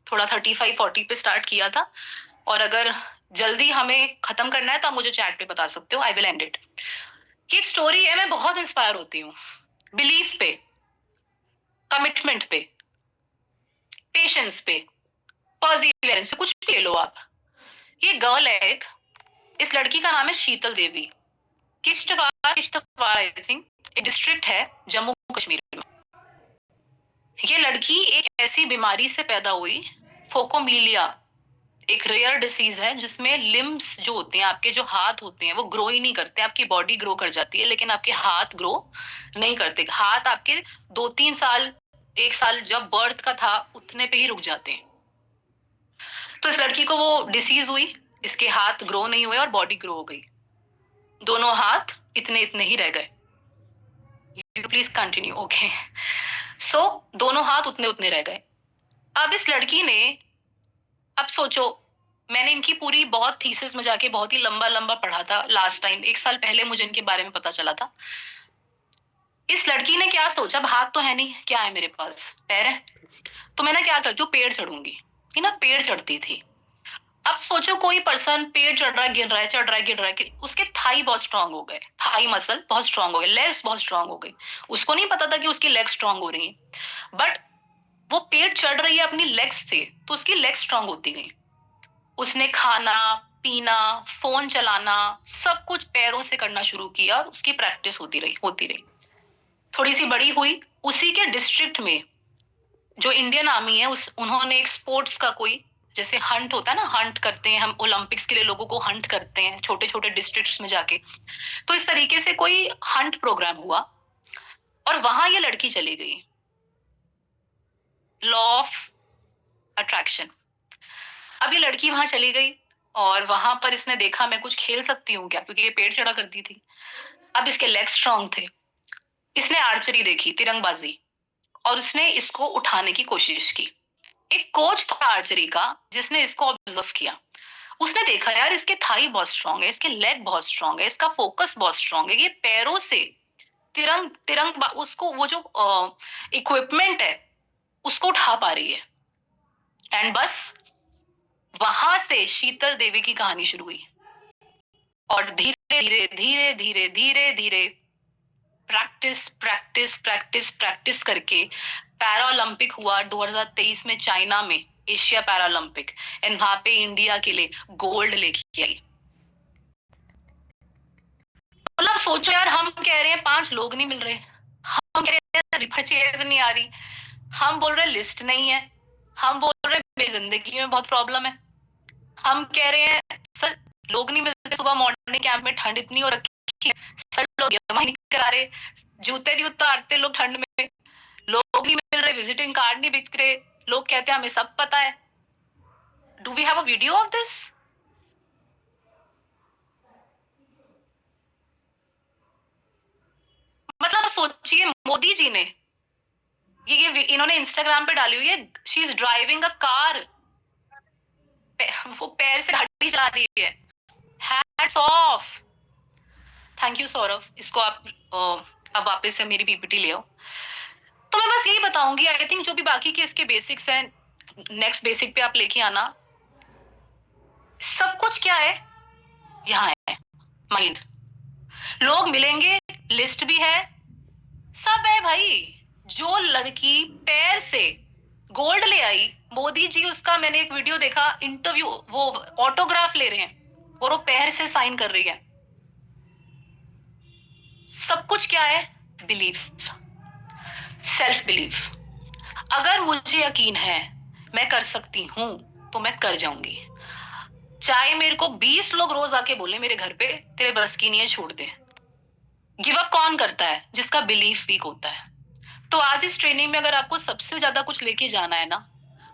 थोड़ा 35-40 पे स्टार्ट किया था, और अगर जल्दी हमें खत्म करना है तो आप मुझे चैट पे बता सकते हो, आई विल एंड इट। एक स्टोरी है, मैं बहुत इंस्पायर होती हूँ बिलीफ पे, कमिटमेंट पे, पेशेंस पे, पर्सिवियरेंस पे, कुछ भी ले लो आप। ये गर्ल है एक, इस लड़की का नाम है शीतल देवी। किश्तवाड़ आई थिंक एक डिस्ट्रिक्ट है जम्मू कश्मीर में। ये लड़की एक ऐसी बीमारी से पैदा हुई, फोकोमीलिया, एक रेयर डिसीज है जिसमें लिम्स जो होते हैं, आपके जो हाथ होते हैं वो ग्रो ही नहीं करते। आपकी बॉडी ग्रो कर जाती है लेकिन आपके हाथ ग्रो नहीं करते। हाथ आपके 2-3 साल, 1 साल जब बर्थ का था उतने पे ही रुक जाते हैं। तो इस लड़की को वो डिसीज हुई, इसके हाथ ग्रो नहीं हुए और बॉडी ग्रो हो गई। दोनों हाथ इतने इतने ही रह गए। Please continue. ओके, सो दोनों हाथ उतने उतने रह गए। अब इस लड़की ने, अब सोचो, मैंने इनकी पूरी बहुत थीसिस में जाके बहुत ही लंबा लंबा पढ़ा था लास्ट टाइम, 1 साल पहले मुझे इनके बारे में पता चला था। इस लड़की ने क्या सोचा, अब हाथ तो है नहीं, क्या है मेरे पास, पैर है, तो मैं ना क्या करती हूँ, पेड़ चढ़ूंगी। ये ना पेड़ चढ़ती थी। अब सोचो कोई पर्सन पेड़ चढ़ रहा है, गिर रहा है, चढ़ रहा है, गिर रहा है, उसके थाई बहुत स्ट्रांग हो गए, थाई मसल बहुत स्ट्रांग हो गए, लेग्स बहुत स्ट्रांग हो गई। उसको नहीं पता था कि उसकी लेग स्ट्रांग हो रही है, बट वो पेड़ चढ़ रही है अपनी लेग्स से, तो उसकी लेग स्ट्रांग होती गई। उसने खाना पीना, फोन चलाना, सब कुछ पैरों से करना शुरू किया और उसकी प्रैक्टिस होती रही। थोड़ी सी बड़ी हुई, उसी के डिस्ट्रिक्ट में जो इंडियन आर्मी है उन्होंने एक स्पोर्ट्स का कोई, जैसे हंट होता है ना, हंट करते हैं हम ओलंपिक्स के लिए, लोगों को हंट करते हैं छोटे छोटे डिस्ट्रिक्ट्स में जाके, तो इस तरीके से कोई हंट प्रोग्राम हुआ और वहां ये लड़की चली गई। Law of attraction. अब ये लड़की वहां चली गई और वहां पर इसने देखा मैं कुछ खेल सकती हूँ क्या, क्योंकि ये पेड़ चढ़ा करती थी। अब इसके लेग स्ट्रांग थे। इसने आर्चरी देखी, तिरंगबाजी, और उसने इसको उठाने की कोशिश की। एक कोच था आर्चरी का जिसने इसको ऑब्जर्व किया। उसने देखा यार इसके थाई बहुत स्ट्रांग है, इसके लेग बहुत स्ट्रांग है, इसका फोकस बहुत स्ट्रांग है, ये पैरों से तिरंग तिरंग उसको वो जो इक्विपमेंट है उसको उठा पा रही है। एंड बस वहां से शीतल देवी की कहानी शुरू हुई। और धीरे धीरे धीरे धीरे धीरे धीरे प्रैक्टिस प्रैक्टिस प्रैक्टिस प्रैक्टिस करके पैरालंपिक हुआ 2023 में चाइना में, एशिया पैरालंपिक, एंड वहां पे इंडिया के लिए गोल्ड लेके आई। मतलब सोचो यार, हम कह रहे हैं 5 लोग नहीं मिल रहे, हम कह रहे हैं रिपर्चेज नहीं आ रही, हम बोल रहे हैं लिस्ट नहीं है, हम बोल रहे हैं मेरी जिंदगी में बहुत प्रॉब्लम है, हम कह रहे हैं सर लोग नहीं मिलते, सुबह मॉर्निंग कैंप में ठंड इतनी हो रखी है, सर लोग नहीं करा रहे, जूते नहीं उतारते लोग ठंड में, लोग नहीं मिल रहे, विजिटिंग कार्ड नहीं बिक रहे, लोग कहते हैं हमें सब पता है। Do we have a video of this? मतलब सोचिए, मोदी जी ने ये इन्होंने इंस्टाग्राम पे डाली हुई है, she is driving a car, वो पैर से गाड़ी चला रही है। Hats off. Thank you Saurabh, इसको आप अब वापस से मेरी पीपीटी ले आओ। तो मैं बस यही बताऊंगी, आई थिंक जो भी बाकी के इसके बेसिक्स हैं, नेक्स्ट बेसिक पे आप लेके आना। सब कुछ क्या है, यहाँ है माइंड। लोग मिलेंगे, लिस्ट भी है, सब है भाई। जो लड़की पैर से गोल्ड ले आई, मोदी जी उसका, मैंने एक वीडियो देखा, इंटरव्यू, वो ऑटोग्राफ ले रहे हैं और वो पैर से साइन कर रही है। सब कुछ क्या है, बिलीफ, सेल्फ बिलीफ। अगर मुझे यकीन है मैं कर सकती हूं तो मैं कर जाऊंगी, चाहे मेरे को 20 लोग रोज आके बोले मेरे घर पे तेरे बस की नहीं है, छोड़ दे। गिव अप कौन करता है, जिसका बिलीफ वीक होता है। तो आज इस ट्रेनिंग में अगर आपको सबसे ज्यादा कुछ लेके जाना है ना,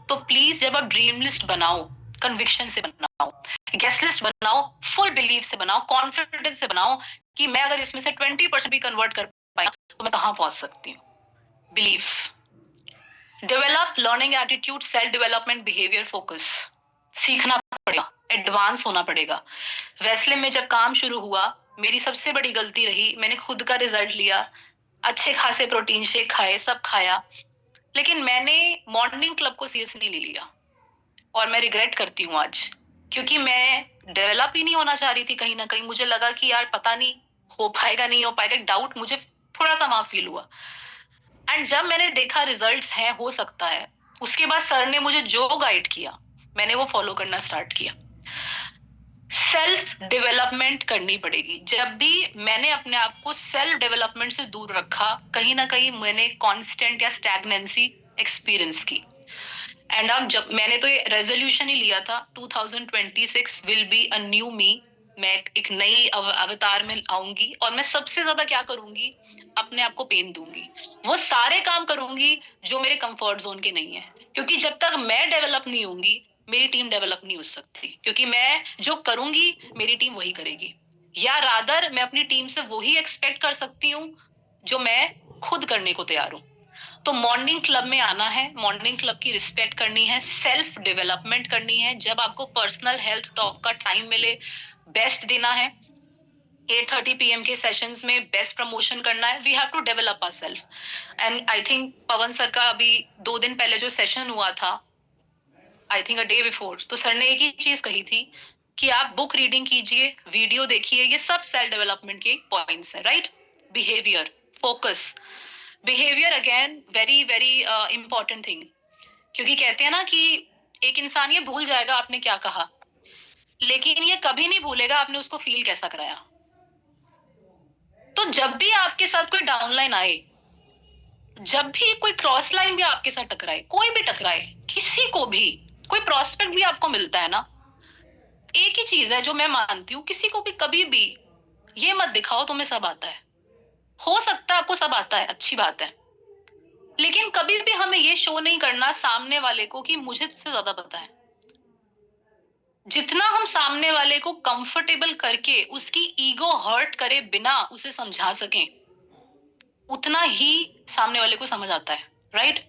तो प्लीज जब आप ड्रीम लिस्ट बनाओ, कन्विक्शन से बनाओ, गेस्ट लिस्ट बनाओ, फुल बिलीफ से बनाओ, कॉन्फिडेंस से बनाओ कि मैं अगर इसमें से 20% भी कन्वर्ट कर पाया तो मैं कहां पहुंच सकती हूँ। Belief, develop learning attitude, self development, behaviour focus. सीखना पड़ेगा, एडवांस होना पड़ेगा। वेस्लिन में जब काम शुरू हुआ, मेरी सबसे बड़ी गलती रही, मैंने खुद का रिजल्ट लिया, अच्छे खासे प्रोटीन शेक खाए, सब खाया, लेकिन मैंने मॉर्निंग क्लब को सीरियसली नहीं लिया और मैं रिग्रेट करती हूँ आज, क्योंकि मैं डेवलप ही नहीं होना चाह रही थी। कहीं ना कहीं मुझे लगा कि यार पता नहीं हो पाएगा नहीं हो पाएगा, डाउट मुझे थोड़ा सा वहां फील हुआ। एंड जब मैंने देखा रिजल्ट्स हैं, हो सकता है, उसके बाद सर ने मुझे जो गाइड किया मैंने वो फॉलो करना स्टार्ट किया। सेल्फ डेवलपमेंट करनी पड़ेगी। जब भी मैंने अपने आप को सेल्फ डेवलपमेंट से दूर रखा, कहीं ना कहीं मैंने कांस्टेंट या स्टैग्नेंसी एक्सपीरियंस की। एंड अब जब मैंने तो ये रेजोल्यूशन ही लिया था 2026 विल बी अ न्यू मी, मैं एक नई अवतार में आऊंगी और मैं सबसे ज्यादा क्या करूंगी, अपने आप को पेन दूंगी, वो सारे काम करूंगी जो मेरे कंफर्ट जोन के नहीं है, क्योंकि जब तक मैं डेवलप नहीं होंगी मेरी टीम डेवलप नहीं हो सकती, क्योंकि मैं जो करूंगी मेरी टीम वही करेगी, या रादर मैं अपनी टीम से वही एक्सपेक्ट कर सकती हूँ जो मैं खुद करने को तैयार हूँ। तो मॉर्निंग क्लब में आना है, मॉर्निंग क्लब की रिस्पेक्ट करनी है, सेल्फ डेवलपमेंट करनी है, जब आपको पर्सनल हेल्थ टॉक का टाइम मिले बेस्ट देना है, 8:30 PM के सेशंस में बेस्ट प्रमोशन करना है, we have to develop our self. And I think Pavan sir का अभी 2 दिन पहले जो सेशन हुआ था, I think a day before, तो सर ने एक ही चीज कही थी कि आप बुक रीडिंग कीजिए, वीडियो देखिए, ये सब सेल्फ डेवलपमेंट के पॉइंट्स है, right. Behaviour, focus, behaviour again very very important thing, क्योंकि कहते हैं ना कि एक इंसान ये भूल जाएगा आपने क्या कहा, लेकिन ये कभी नहीं भूलेगा आपने उसको फील कैसा कराया। तो जब भी आपके साथ कोई डाउन लाइन आए, जब भी कोई क्रॉस लाइन भी आपके साथ टकराए, कोई भी टकराए, किसी को भी कोई प्रोस्पेक्ट भी आपको मिलता है ना, एक ही चीज है जो मैं मानती हूँ, किसी को भी कभी भी ये मत दिखाओ तुम्हें सब आता है। हो सकता है आपको सब आता है, अच्छी बात है, लेकिन कभी भी हमें ये शो नहीं करना सामने वाले को कि मुझे तुझसे ज्यादा पता है। जितना हम सामने वाले को कंफर्टेबल करके उसकी ईगो हर्ट करे बिना उसे समझा सकें, उतना ही सामने वाले को समझ आता है, राइट।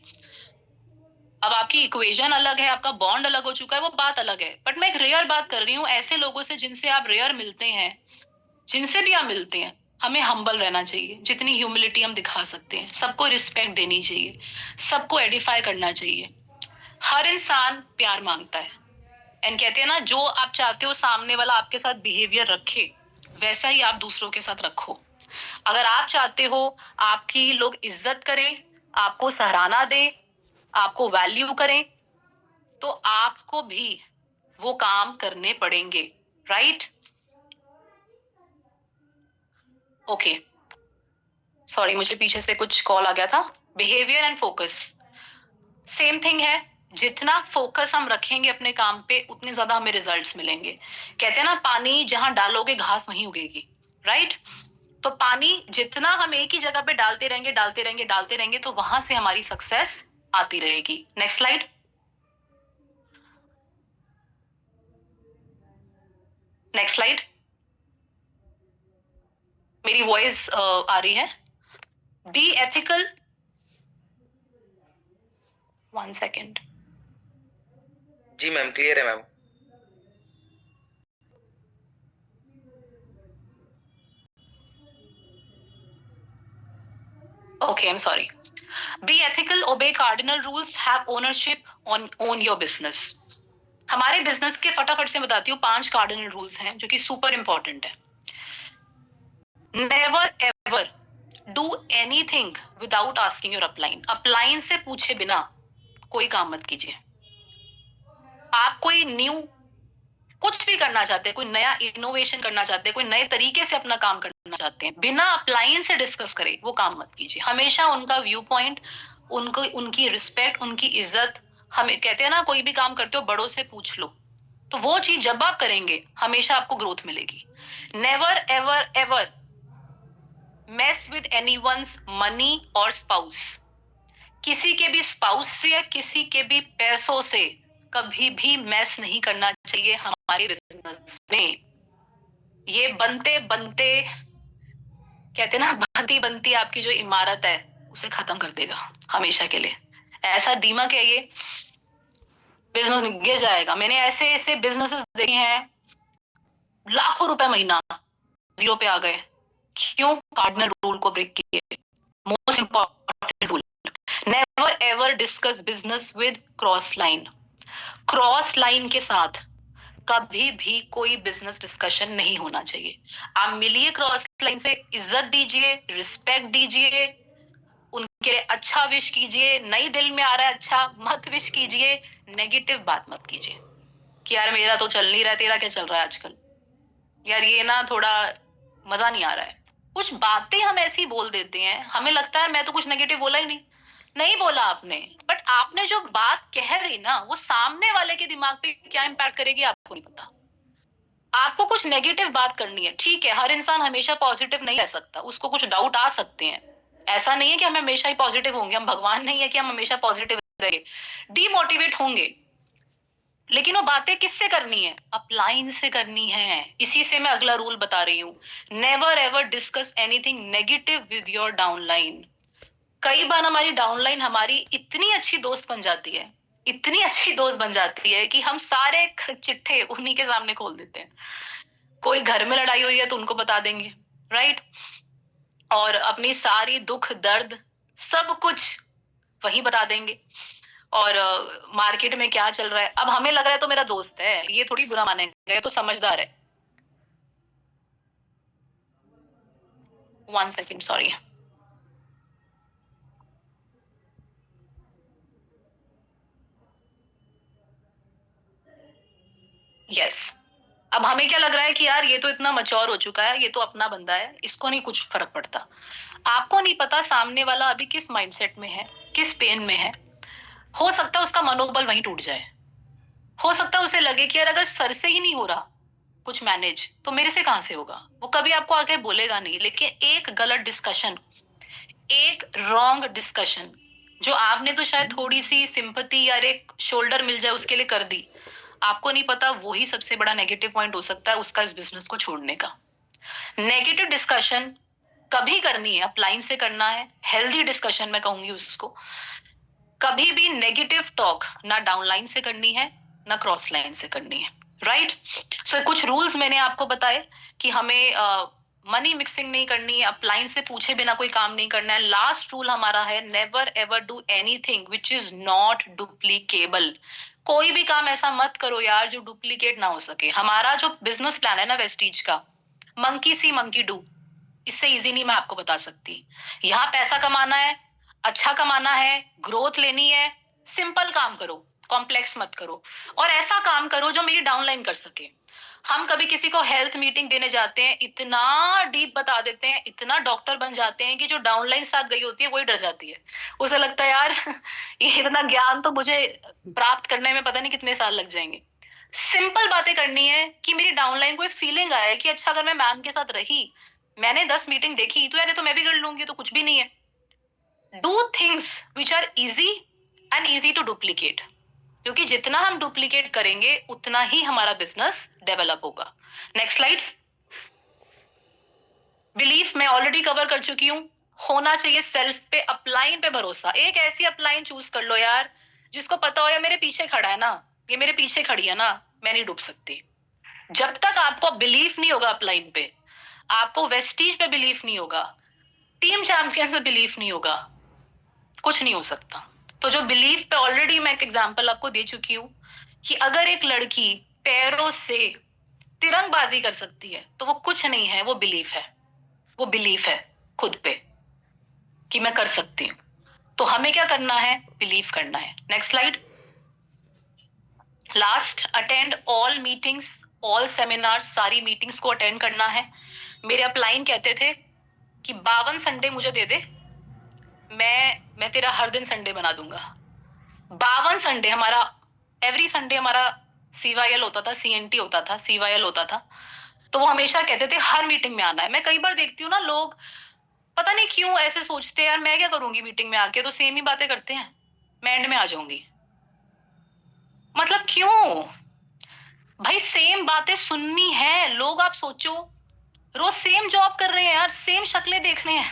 अब आपकी इक्वेशन अलग है, आपका बॉन्ड अलग हो चुका है, वो बात अलग है, बट मैं एक रेयर बात कर रही हूँ, ऐसे लोगों से जिनसे आप रेयर मिलते हैं, जिनसे भी आप मिलते हैं, हमें हम्बल रहना चाहिए, जितनी ह्यूमिलिटी हम दिखा सकते हैं, सबको रिस्पेक्ट देनी चाहिए, सबको एडिफाई करना चाहिए। हर इंसान प्यार मांगता है, एंड कहते हैं ना, जो आप चाहते हो सामने वाला आपके साथ बिहेवियर रखे, वैसा ही आप दूसरों के साथ रखो। अगर आप चाहते हो आपकी लोग इज्जत करें, आपको सराहना दें, आपको वैल्यू करें, तो आपको भी वो काम करने पड़ेंगे, राइट। ओके, सॉरी मुझे पीछे से कुछ कॉल आ गया था। Behaviour and focus same thing है, जितना फोकस हम रखेंगे अपने काम पे उतने ज्यादा हमें रिजल्ट्स मिलेंगे। कहते हैं ना, पानी जहां डालोगे घास वहीं उगेगी, राइट। तो पानी जितना हम एक ही जगह पे डालते रहेंगे डालते रहेंगे डालते रहेंगे, तो वहां से हमारी सक्सेस आती रहेगी। Next slide. Next slide. मेरी वॉइस आ रही है। Be ethical, 1 second. जी मैम, क्लियर है ma'am. Okay, I'm sorry. Be ethical, obey cardinal rules, have ownership own your business. हमारे बिजनेस के फटाफट से बताती हूँ 5 कार्डिनल रूल्स हैं जो कि सुपर इंपॉर्टेंट है। Never ever do anything without asking your upline. Upline से पूछे बिना कोई काम मत कीजिए। आप कोई न्यू कुछ भी करना चाहते हैं, कोई नया इनोवेशन करना चाहते हैं, कोई नए तरीके से अपना काम करना चाहते हैं, बिना अपलाइन से डिस्कस करे वो काम मत कीजिए। हमेशा उनका व्यू पॉइंट, उनको उनकी रिस्पेक्ट, उनकी इज्जत, हमें कहते हैं ना, कोई भी काम करते हो बड़ों से पूछ लो, तो वो चीज जब आप करेंगे हमेशा आपको ग्रोथ मिलेगी। Never ever ever mess with anyone's money और स्पाउस। किसी के भी स्पाउस से या किसी के भी पैसों से कभी भी मैस नहीं करना चाहिए हमारे बिजनेस में। ये बनते बनते, कहते ना, बनती बनती आपकी जो इमारत है उसे खत्म कर देगा हमेशा के लिए। ऐसा दीमक है ये, बिजनेस गिर जाएगा। मैंने ऐसे ऐसे बिजनेसेस देखे हैं, लाखों रुपए महीना जीरो पे आ गए, क्यों? कार्डिनल रूल को ब्रेक किए। Most important rule, never ever discuss business with cross line. Cross line के साथ कभी भी कोई बिजनेस डिस्कशन नहीं होना चाहिए। आप मिलिए क्रॉस लाइन से, इज्जत दीजिए, रिस्पेक्ट दीजिए, उनके लिए अच्छा विश कीजिए, नई दिल में आ रहा है अच्छा मत विश कीजिए, नेगेटिव बात मत कीजिए कि यार मेरा तो चल नहीं रहा है, तेरा क्या चल रहा है आजकल, यार ये ना थोड़ा मजा नहीं आ रहा है। कुछ बातें हम ऐसी बोल देते हैं, हमें लगता है मैं तो कुछ नेगेटिव बोला ही नहीं, नहीं बोला आपने, बट आपने जो बात कह रही ना वो सामने वाले के दिमाग पे क्या इम्पैक्ट करेगी आपको नहीं पता। आपको कुछ नेगेटिव बात करनी है, ठीक है, हर इंसान हमेशा पॉजिटिव नहीं रह सकता, उसको कुछ डाउट आ सकते हैं। ऐसा नहीं है कि हम हमेशा ही पॉजिटिव होंगे, हम भगवान नहीं है कि हम हमेशा पॉजिटिव रहेंगे, डीमोटिवेट होंगे। लेकिन वो बातें किससे करनी है? अपलाइन से करनी है। इसी से मैं अगला रूल बता रही हूँ, never ever discuss anything negative with your downline. कई बार हमारी डाउनलाइन हमारी इतनी अच्छी दोस्त बन जाती है, इतनी अच्छी दोस्त बन जाती है कि हम सारे चिट्ठे उन्हीं के सामने खोल देते हैं। कोई घर में लड़ाई हुई है तो उनको बता देंगे, राइट, और अपनी सारी दुख दर्द सब कुछ वही बता देंगे। और मार्केट में क्या चल रहा है, अब हमें लग रहा है तो मेरा दोस्त है, ये थोड़ी बुरा मानेंगे, तो समझदार है। 1 सेकेंड, सॉरी। यस, अब हमें क्या लग रहा है कि यार ये तो इतना मच्योर हो चुका है, ये तो अपना बंदा है, इसको नहीं कुछ फर्क पड़ता। आपको नहीं पता सामने वाला अभी किस माइंडसेट में है, किस पेन में है। हो सकता है उसका मनोबल वहीं टूट जाए, हो सकता है उसे लगे कि यार अगर सर से ही नहीं हो रहा कुछ मैनेज तो मेरे से कहां से होगा। वो कभी आपको आके बोलेगा नहीं, लेकिन एक गलत डिस्कशन, एक रॉन्ग डिस्कशन जो आपने तो शायद थोड़ी सी सिंपैथी या एक शोल्डर मिल जाए उसके लिए कर दी, आपको नहीं पता वही सबसे बड़ा नेगेटिव पॉइंट हो सकता है उसका इस बिजनेस को छोड़ने का। नेगेटिव डिस्कशन कभी करनी है अपलाइन से करना है, हेल्दी डिस्कशन मैं कहूंगी उसको। कभी भी नेगेटिव टॉक ना डाउनलाइन से करनी है ना क्रॉस लाइन से करनी है, राइट। सो कुछ रूल्स मैंने आपको बताए कि हमें मनी मिक्सिंग नहीं करनी है, अपलाइन से पूछे बिना कोई काम नहीं करना है। लास्ट रूल हमारा है, never ever do anything which is not duplicable. कोई भी काम ऐसा मत करो यार जो डुप्लीकेट ना हो सके। हमारा जो बिजनेस प्लान है ना वेस्टीज का, मंकी सी मंकी डू, इससे इजी नहीं मैं आपको बता सकती। यहाँ पैसा कमाना है, अच्छा कमाना है, ग्रोथ लेनी है, सिंपल काम करो, कॉम्प्लेक्स मत करो, और ऐसा काम करो जो मेरी डाउनलाइन कर सके। हम कभी किसी को हेल्थ मीटिंग देने जाते हैं, इतना डीप बता देते हैं, इतना डॉक्टर बन जाते हैं कि जो डाउनलाइन साथ गई होती है वही डर जाती है। उसे लगता है यार ये इतना ज्ञान तो मुझे प्राप्त करने में पता नहीं कितने साल लग जाएंगे। सिंपल बातें करनी है कि मेरी डाउनलाइन को फीलिंग आए कि अच्छा अगर मैं मैम के साथ रही, मैंने 10 मीटिंग देखी तो यार ये तो मैं भी कर लूंगी, तो कुछ भी नहीं है। Do things which are easy and easy to duplicate, क्योंकि जितना हम डुप्लीकेट करेंगे उतना ही हमारा बिजनेस डेवलप होगा। Next slide. बिलीफ मैं ऑलरेडी कवर कर चुकी हूं। होना चाहिए सेल्फ पे, अपलाइन पे भरोसा। एक ऐसी अपलाइन चूज कर लो यार जिसको पता हो यार मेरे पीछे खड़ा है ना, ये मेरे पीछे खड़ी है ना, मैं नहीं डूब सकती। जब तक आपको बिलीफ नहीं होगा अपलाइन पे, आपको वेस्टीज पे बिलीफ नहीं होगा, टीम चैंपियन से बिलीफ नहीं होगा, कुछ नहीं हो सकता। तो जो बिलीफ पे ऑलरेडी मैं एक एग्जांपल आपको दे चुकी हूं कि अगर एक लड़की पैरों से तिरंगबाजी कर सकती है तो वो कुछ नहीं है, वो बिलीफ है। वो बिलीफ है खुद पे कि मैं कर सकती हूँ। तो हमें क्या करना है? बिलीव करना है। Next slide. Last, attend all meetings, all seminars, सारी मीटिंग्स को अटेंड करना है। मेरे अपलाइन कहते थे कि 52 संडे मुझे दे दे, मैं तेरा हर दिन संडे बना दूंगा। 52 संडे हमारा, एवरी संडे हमारा CYL होता था, CNT होता था, CYL होता था। तो वो हमेशा कहते थे हर मीटिंग में आना है। मैं कई बार देखती हूँ ना, लोग पता नहीं क्यों ऐसे सोचते हैं यार मैं क्या करूंगी मीटिंग में आके, तो सेम ही बातें करते हैं, मैं एंड में आ जाऊंगी। मतलब क्यों भाई, सेम बातें सुननी है। लोग आप सोचो रोज सेम जॉब कर रहे हैं यार, सेम शक्लें देख रहे हैं,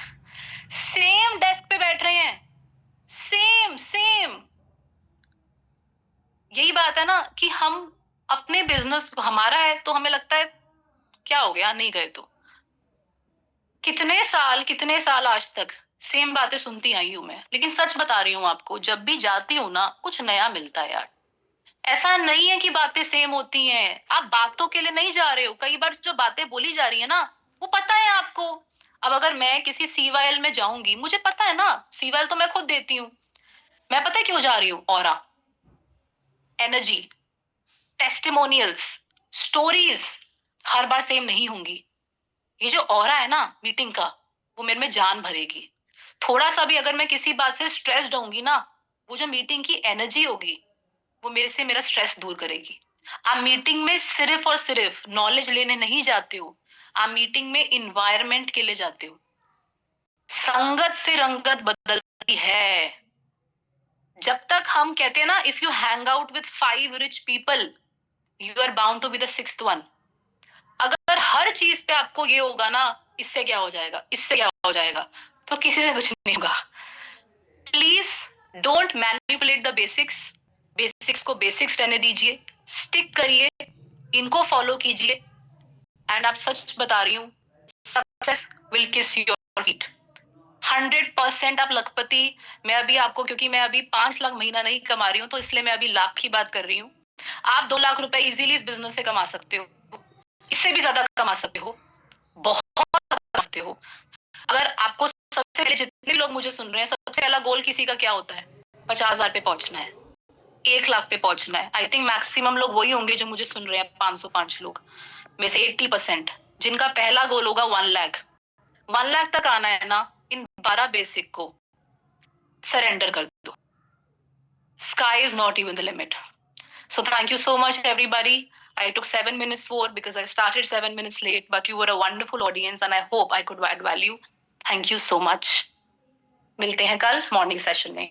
सेम डेस्क पे बैठ रहे हैं, सेम सेम। यही बात है ना कि हम अपने बिजनेस को, हमारा है तो हमें लगता है क्या हो गया नहीं गए तो। कितने साल आज तक सेम बातें सुनती आई हूं मैं, लेकिन सच बता रही हूँ आपको, जब भी जाती हूँ ना कुछ नया मिलता है यार। ऐसा नहीं है कि बातें सेम होती हैं, आप बातों के लिए नहीं जा रहे हो। कई बार जो बातें बोली जा रही है ना वो पता है आपको। अब अगर मैं किसी CYL में जाऊंगी, मुझे पता है ना, CYL तो मैं खुद देती हूँ, मैं पता है क्यों जा रही हूँ। ऑरा, एनर्जी, टेस्टिमोनियल्स, स्टोरीज हर बार सेम नहीं होंगी। ये जो ऑरा है ना मीटिंग का, वो मेरे में जान भरेगी। थोड़ा सा भी अगर मैं किसी बात से स्ट्रेस्ड होंगी ना, वो जो मीटिंग की एनर्जी होगी वो मेरे से मेरा स्ट्रेस दूर करेगी। आप मीटिंग में सिर्फ और सिर्फ नॉलेज लेने नहीं जाते हो, आप मीटिंग में इन्वायरमेंट के लिए जाते हो। संगत से रंगत बदलती है। जब तक हम कहते हैं ना, if you hang out with 5 rich people, you are bound to be the 6th one. अगर हर चीज पे आपको ये होगा ना, इससे क्या हो जाएगा, इससे क्या हो जाएगा, तो किसी से कुछ नहीं होगा। Please don't manipulate the basics. Basics को बेसिक्स रहने दीजिए, स्टिक करिए, इनको फॉलो कीजिए। एंड आप सच बता रही हूँ, सक्सेस विल किस योर फीट। 100% आप लखपति। मैं अभी आपको, क्योंकि मैं अभी 5 लाख महीना नहीं कमा रही हूँ, तो इसलिए मैं अभी लाख की बात कर रही हूँ। आप 2 लाख रुपए इजीली इस बिजनेस से कमा सकते हो, इससे भी ज्यादा कमा सकते हो, बहुत कमा सकते हो। अगर आपको सबसे पहले, जितने लोग मुझे सुन रहे हैं, सबसे पहला गोल किसी का क्या होता है? 50,000 पे पहुंचना है, 1 लाख पे पहुंचना है। आई थिंक मैक्सिमम लोग वही होंगे जो मुझे सुन रहे हैं, 505 लोग में से 80% जिनका पहला गोल होगा 1 लाख। 1 लाख तक आना है ना, इन 12 बेसिक को सरेंडर कर दो। Sky is not even the limit. So thank you so much, everybody. I took 7 minutes more because I started 7 minutes late, but you were a wonderful audience and I hope I could add value. Thank you so much. मिलते हैं कल morning session में।